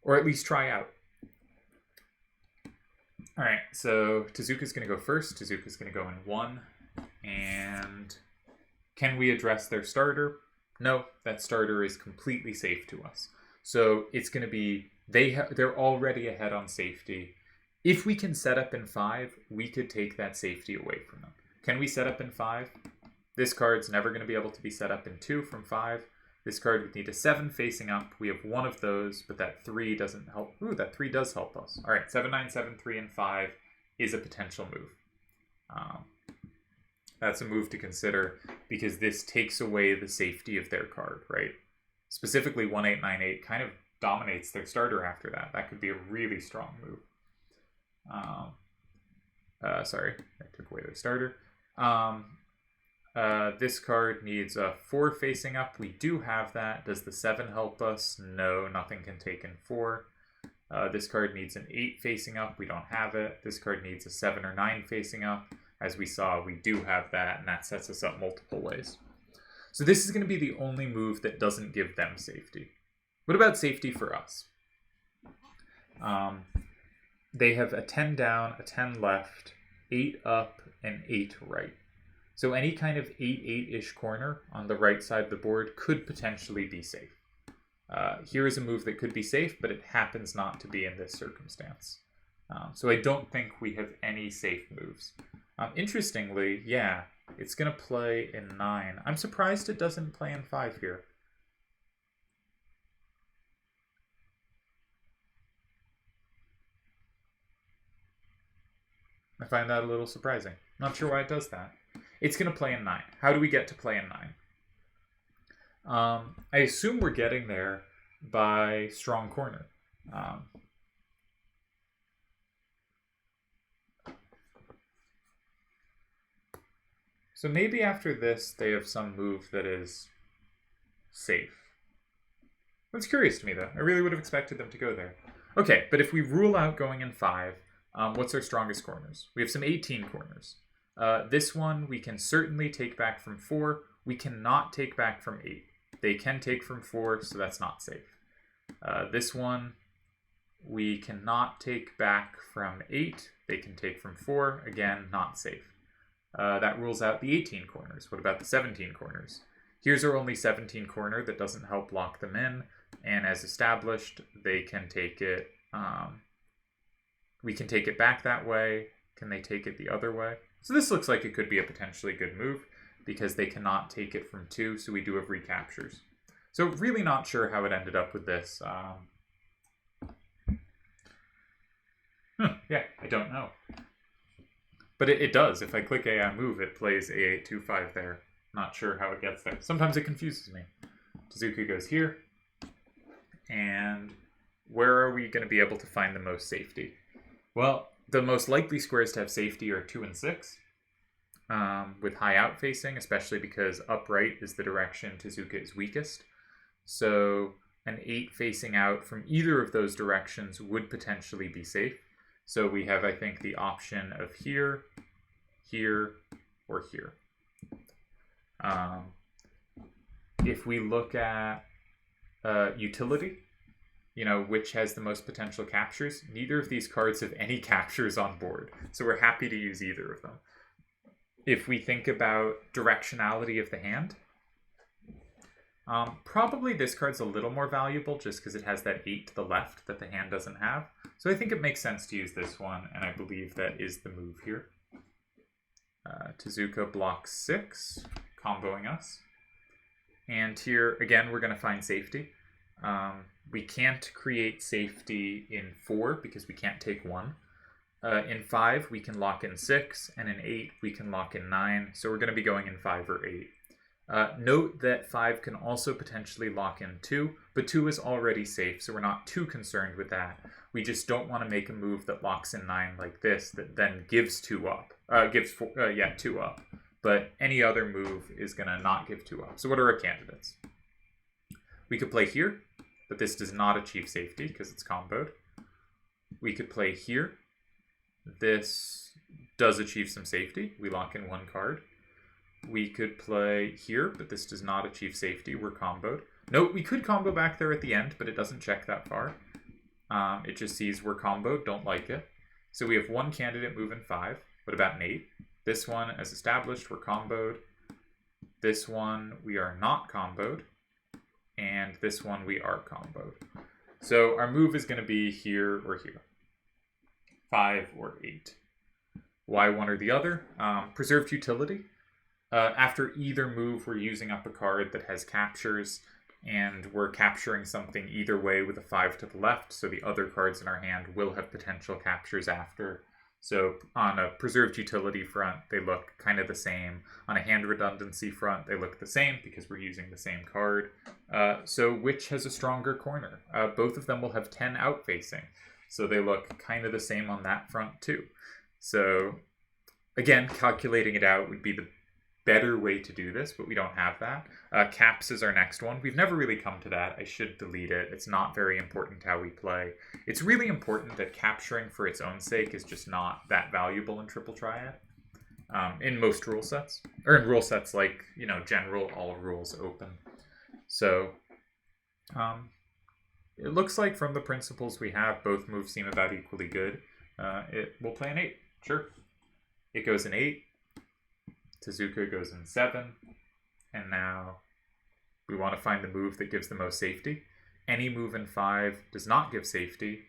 Or at least try out. All right, so Tezuka's going to go first. Tezuka's going to go in 1. And can we address their starter? No, that starter is completely safe to us. So it's going to be, they're already ahead on safety. If we can set up in 5, we could take that safety away from them. Can we set up in 5? This card's never going to be able to be set up in 2 from 5. This card would need a 7 facing up. We have one of those, but that 3 doesn't help. Ooh, that 3 does help us. All right, 7-9, 7-3, and 5 is a potential move. That's a move to consider because this takes away the safety of their card, right? Specifically, 1-8, 9-8 kind of dominates their starter after that. That could be a really strong move. Sorry, I took away their starter. This card needs a 4 facing up. We do have that. Does the 7 help us? No, nothing can take in 4. This card needs an 8 facing up. We don't have it. This card needs a 7 or 9 facing up. As we saw, we do have that, and that sets us up multiple ways. So this is going to be the only move that doesn't give them safety. What about safety for us? They have a 10 down, a 10 left, 8 up, and 8 right. So any kind of 8-8-ish corner on the right side of the board could potentially be safe. Here is a move that could be safe, but it happens not to be in this circumstance. So I don't think we have any safe moves. Interestingly, yeah, it's going to play in 9. I'm surprised it doesn't play in 5 here. I find that a little surprising. Not sure why it does that. It's going to play in 9. How do we get to play in 9? I assume we're getting there by strong corner. So maybe after this, they have some move that is safe. That's curious to me, though. I really would have expected them to go there. Okay, but if we rule out going in 5, what's our strongest corners? We have some 18 corners. This one we can certainly take back from 4. We cannot take back from 8. They can take from 4, so that's not safe. This one we cannot take back from 8. They can take from 4. Again, not safe. That rules out the 18 corners. What about the 17 corners? Here's our only 17 corner that doesn't help lock them in, and as established, they can take it, we can take it back that way. Can they take it the other way? So this looks like it could be a potentially good move, because they cannot take it from 2, so we do have recaptures. So really not sure how it ended up with this. Yeah, I don't know. But it does. If I click AI move, it plays A825 there. Not sure how it gets there. Sometimes it confuses me. Tezuka goes here. And where are we going to be able to find the most safety? Well, the most likely squares to have safety are 2 and 6. With high out facing, especially because upright is the direction Tezuka is weakest. So an 8 facing out from either of those directions would potentially be safe. So we have, I think, the option of here, here, or here. If we look at utility, which has the most potential captures, neither of these cards have any captures on board. So we're happy to use either of them. If we think about directionality of the hand, probably this card's a little more valuable just because it has that 8 to the left that the hand doesn't have. So I think it makes sense to use this one, and I believe that is the move here. Tezuka blocks 6, comboing us. And here, again, we're going to find safety. We can't create safety in 4 because we can't take 1. In 5, we can lock in 6, and in 8, we can lock in 9. So we're going to be going in 5 or 8. Note that 5 can also potentially lock in 2, but 2 is already safe, so we're not too concerned with that. We just don't want to make a move that locks in 9 like this, that then gives 2 up. 2 up. But any other move is going to not give 2 up. So what are our candidates? We could play here, but this does not achieve safety because it's comboed. We could play here. This does achieve some safety. We lock in 1 card. We could play here, but this does not achieve safety. We're comboed. Note, we could combo back there at the end, but it doesn't check that far. It just sees we're comboed, don't like it. So we have 1 candidate move in 5. What about an 8? This one, as established, we're comboed. This one, we are not comboed. And this one, we are comboed. So our move is going to be here or here. 5 or 8. Why one or the other? Preserved utility. After either move, we're using up a card that has captures, and we're capturing something either way with a 5 to the left, so the other cards in our hand will have potential captures after. So on a preserved utility front, they look kind of the same. On a hand redundancy front, they look the same because we're using the same card. So which has a stronger corner? Both of them will have 10 out facing, so they look kind of the same on that front too. So again, calculating it out would be the better way to do this, but we don't have that. Caps is our next one. We've never really come to that. I should delete it. It's not very important how we play. It's really important that capturing for its own sake is just not that valuable in Triple Triad. In most rule sets. Or in rule sets like, general, all rules open. So, it looks like from the principles we have, both moves seem about equally good. We'll play an 8. Sure. It goes in 8. Tezuka goes in 7, and now we want to find the move that gives the most safety. Any move in 5 does not give safety,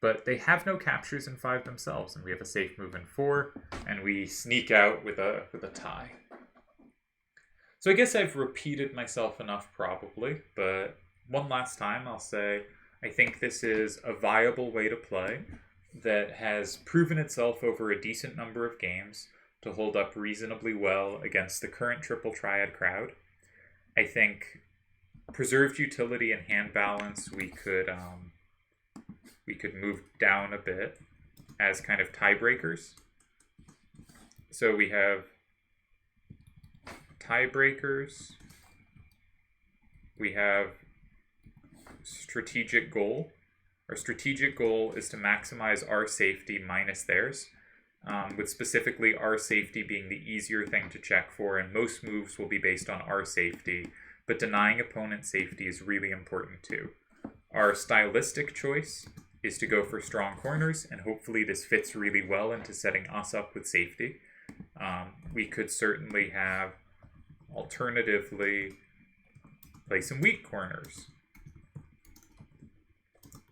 but they have no captures in 5 themselves, and we have a safe move in 4, and we sneak out with a tie. So I guess I've repeated myself enough probably, but one last time I'll say I think this is a viable way to play that has proven itself over a decent number of games to hold up reasonably well against the current Triple Triad crowd. I think Preserved utility and hand balance, we could move down a bit as kind of tiebreakers. So we have tiebreakers. We have strategic goal. Our strategic goal is to maximize our safety minus theirs, with specifically our safety being the easier thing to check for, and most moves will be based on our safety, but denying opponent safety is really important too. Our stylistic choice is to go for strong corners, and hopefully this fits really well into setting us up with safety. We could certainly have, alternatively, play some weak corners.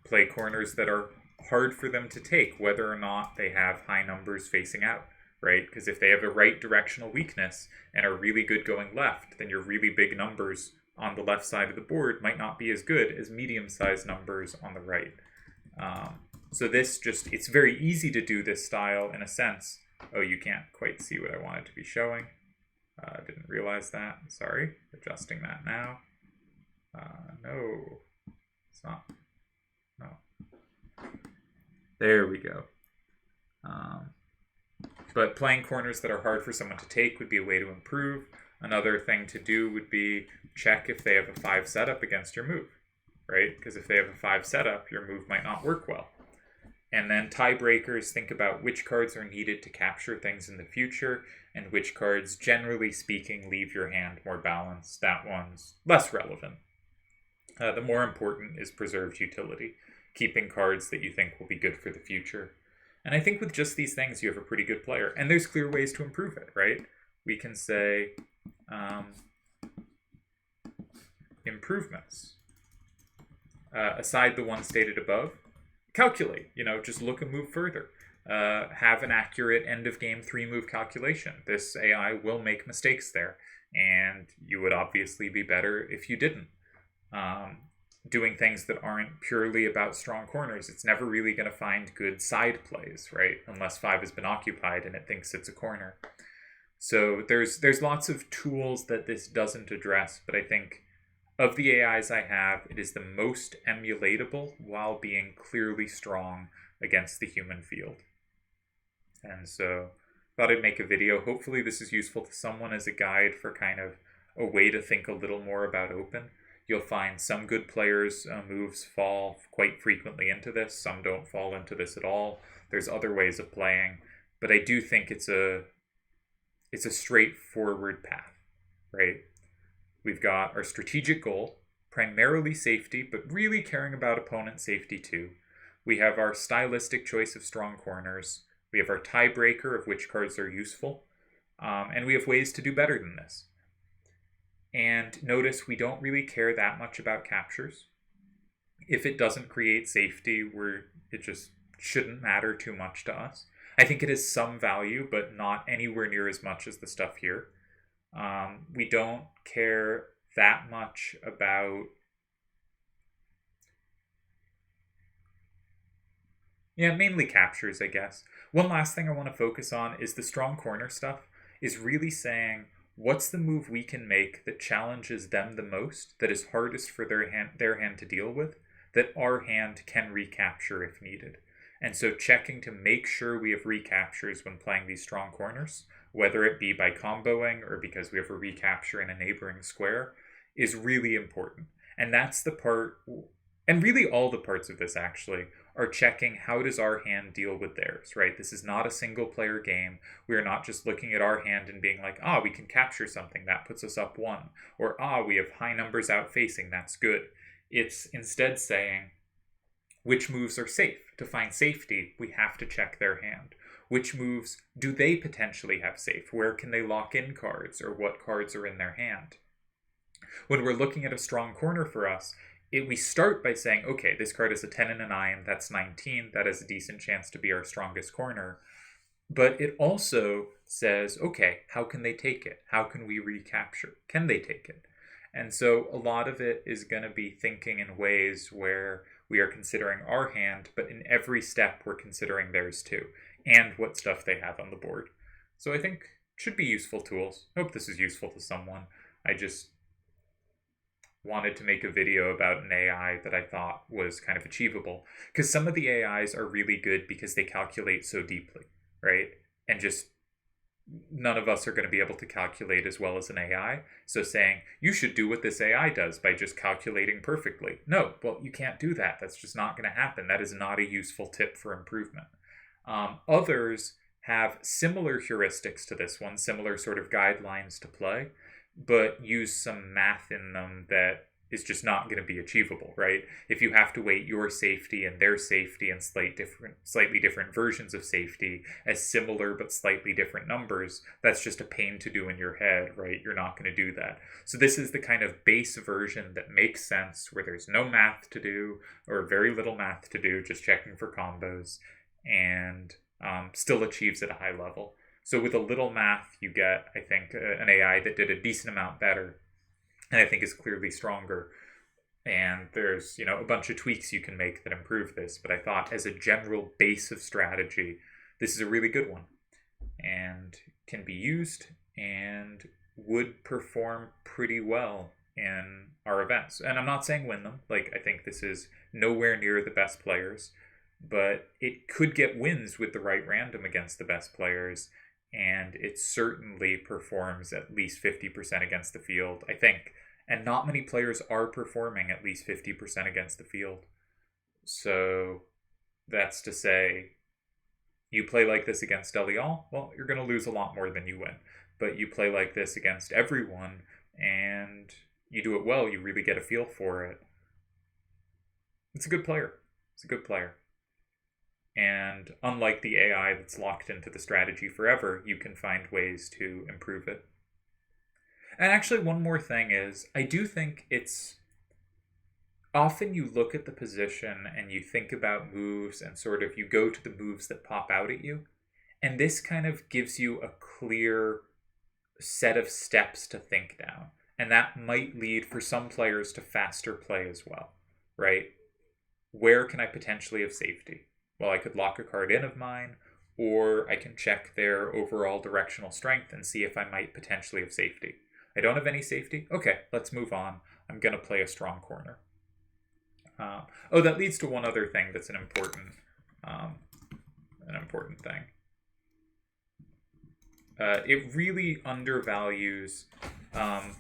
Play corners that are hard for them to take, whether or not they have high numbers facing out, right? Because if they have a right directional weakness and are really good going left, then your really big numbers on the left side of the board might not be as good as medium-sized numbers on the right. So this just, it's very easy to do this style in a sense. Oh, you can't quite see what I wanted to be showing. Didn't realize that. Sorry. Adjusting that now. No. It's not. No. There we go. But playing corners that are hard for someone to take would be a way to improve. Another thing to do would be check if they have a 5 setup against your move, right? Because if they have a 5 setup, your move might not work well. And then tiebreakers, think about which cards are needed to capture things in the future and which cards, generally speaking, leave your hand more balanced. That one's less relevant. The more important is preserved utility, keeping cards that you think will be good for the future. And I think with just these things, you have a pretty good player. And there's clear ways to improve it, right? We can say improvements. Aside the one stated above, calculate, just look a move further. Have an accurate end of game 3-move calculation. This AI will make mistakes there, and you would obviously be better if you didn't. Doing things that aren't purely about strong corners, it's never really going to find good side plays, right? Unless 5 has been occupied and it thinks it's a corner. So there's lots of tools that this doesn't address, but I think of the AIs I have, it is the most emulatable while being clearly strong against the human field. And so thought I'd make a video. Hopefully this is useful to someone as a guide for kind of a way to think a little more about open. You'll find some good players' moves fall quite frequently into this. Some don't fall into this at all. There's other ways of playing. But I do think it's a straightforward path, right? We've got our strategic goal, primarily safety, but really caring about opponent safety too. We have our stylistic choice of strong corners. We have our tiebreaker of which cards are useful. And we have ways to do better than this. And notice we don't really care that much about captures. If it doesn't create safety, it just shouldn't matter too much to us. I think it has some value, but not anywhere near as much as the stuff here. We don't care that much about... mainly captures, I guess. One last thing I want to focus on is the strong corner stuff is really saying, what's the move we can make that challenges them the most, that is hardest for their hand to deal with, that our hand can recapture if needed? And so checking to make sure we have recaptures when playing these strong corners, whether it be by comboing or because we have a recapture in a neighboring square, is really important. And that's the part, and really all the parts of this actually, are checking how does our hand deal with theirs, right? This is not a single player game. We are not just looking at our hand and being like, we can capture something, that puts us up 1. Or, we have high numbers out facing, that's good. It's instead saying, which moves are safe? To find safety, we have to check their hand. Which moves do they potentially have safe? Where can they lock in cards, or what cards are in their hand? When we're looking at a strong corner for us, we start by saying, okay, this card is a 10 and a 9, that's 19, that has a decent chance to be our strongest corner. But it also says, okay, how can they take it? How can we recapture? Can they take it? And so a lot of it is going to be thinking in ways where we are considering our hand, but in every step we're considering theirs too, and what stuff they have on the board. So I think should be useful tools. I hope this is useful to someone. wanted to make a video about an AI that I thought was kind of achievable. Because some of the AIs are really good because they calculate so deeply, right? And just none of us are going to be able to calculate as well as an AI. So saying, you should do what this AI does by just calculating perfectly. No, well, you can't do that. That's just not going to happen. That is not a useful tip for improvement. Others have similar heuristics to this one, similar sort of guidelines to play, but use some math in them that is just not going to be achievable, right? If you have to weight your safety and their safety and slightly different versions of safety as similar but slightly different numbers, that's just a pain to do in your head, right? You're not going to do that. So this is the kind of base version that makes sense, where there's no math to do, or very little math to do, just checking for combos, and still achieves at a high level. So with a little math, you get, I think, an AI that did a decent amount better, and I think is clearly stronger. And there's, a bunch of tweaks you can make that improve this. But I thought as a general base of strategy, this is a really good one and can be used and would perform pretty well in our events. And I'm not saying win them. Like, I think this is nowhere near the best players, but it could get wins with the right random against the best players. And it certainly performs at least 50% against the field, I think. And not many players are performing at least 50% against the field. So that's to say, you play like this against Delial, well, you're going to lose a lot more than you win. But you play like this against everyone, and you do it well, you really get a feel for it. It's a good player. It's a good player. And unlike the AI that's locked into the strategy forever, you can find ways to improve it. And actually, one more thing is, I do think it's often you look at the position and you think about moves and sort of you go to the moves that pop out at you. And this kind of gives you a clear set of steps to think down. And that might lead for some players to faster play as well, right? Where can I potentially have safety? Well, I could lock a card in of mine, or I can check their overall directional strength and see if I might potentially have safety. I don't have any safety? Okay, let's move on. I'm going to play a strong corner. That leads to one other thing that's an important thing. It really undervalues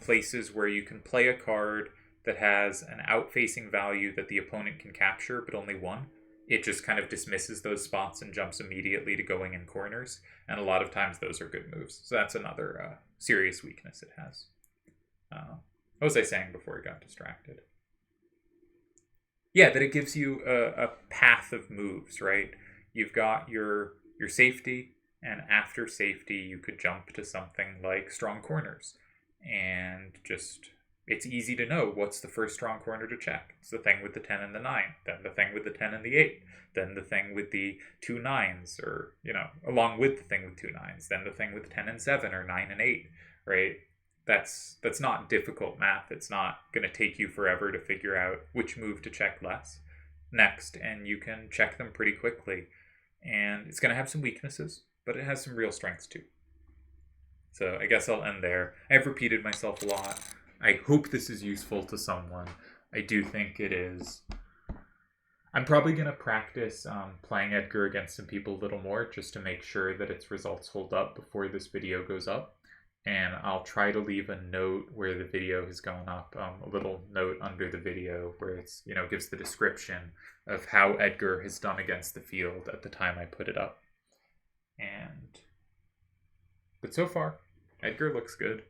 places where you can play a card that has an out-facing value that the opponent can capture, but only one. It just kind of dismisses those spots and jumps immediately to going in corners. And a lot of times those are good moves. So that's another serious weakness it has. What was I saying before I got distracted? Yeah, that it gives you a path of moves, right? You've got your safety, and after safety you could jump to something like strong corners. And just, it's easy to know what's the first strong corner to check. It's the thing with the 10 and the 9, then the thing with the 10 and the 8, then the thing with the 2 9s, or, along with the thing with 2 9s, then the thing with 10 and 7, or 9 and 8, right? That's not difficult math. It's not going to take you forever to figure out which move to check next, and you can check them pretty quickly. And it's going to have some weaknesses, but it has some real strengths too. So I guess I'll end there. I've repeated myself a lot. I hope this is useful to someone. I do think it is. I'm probably going to practice playing Edgar against some people a little more, just to make sure that its results hold up before this video goes up. And I'll try to leave a note where the video has gone up, a little note under the video where it's, gives the description of how Edgar has done against the field at the time I put it up. But so far, Edgar looks good.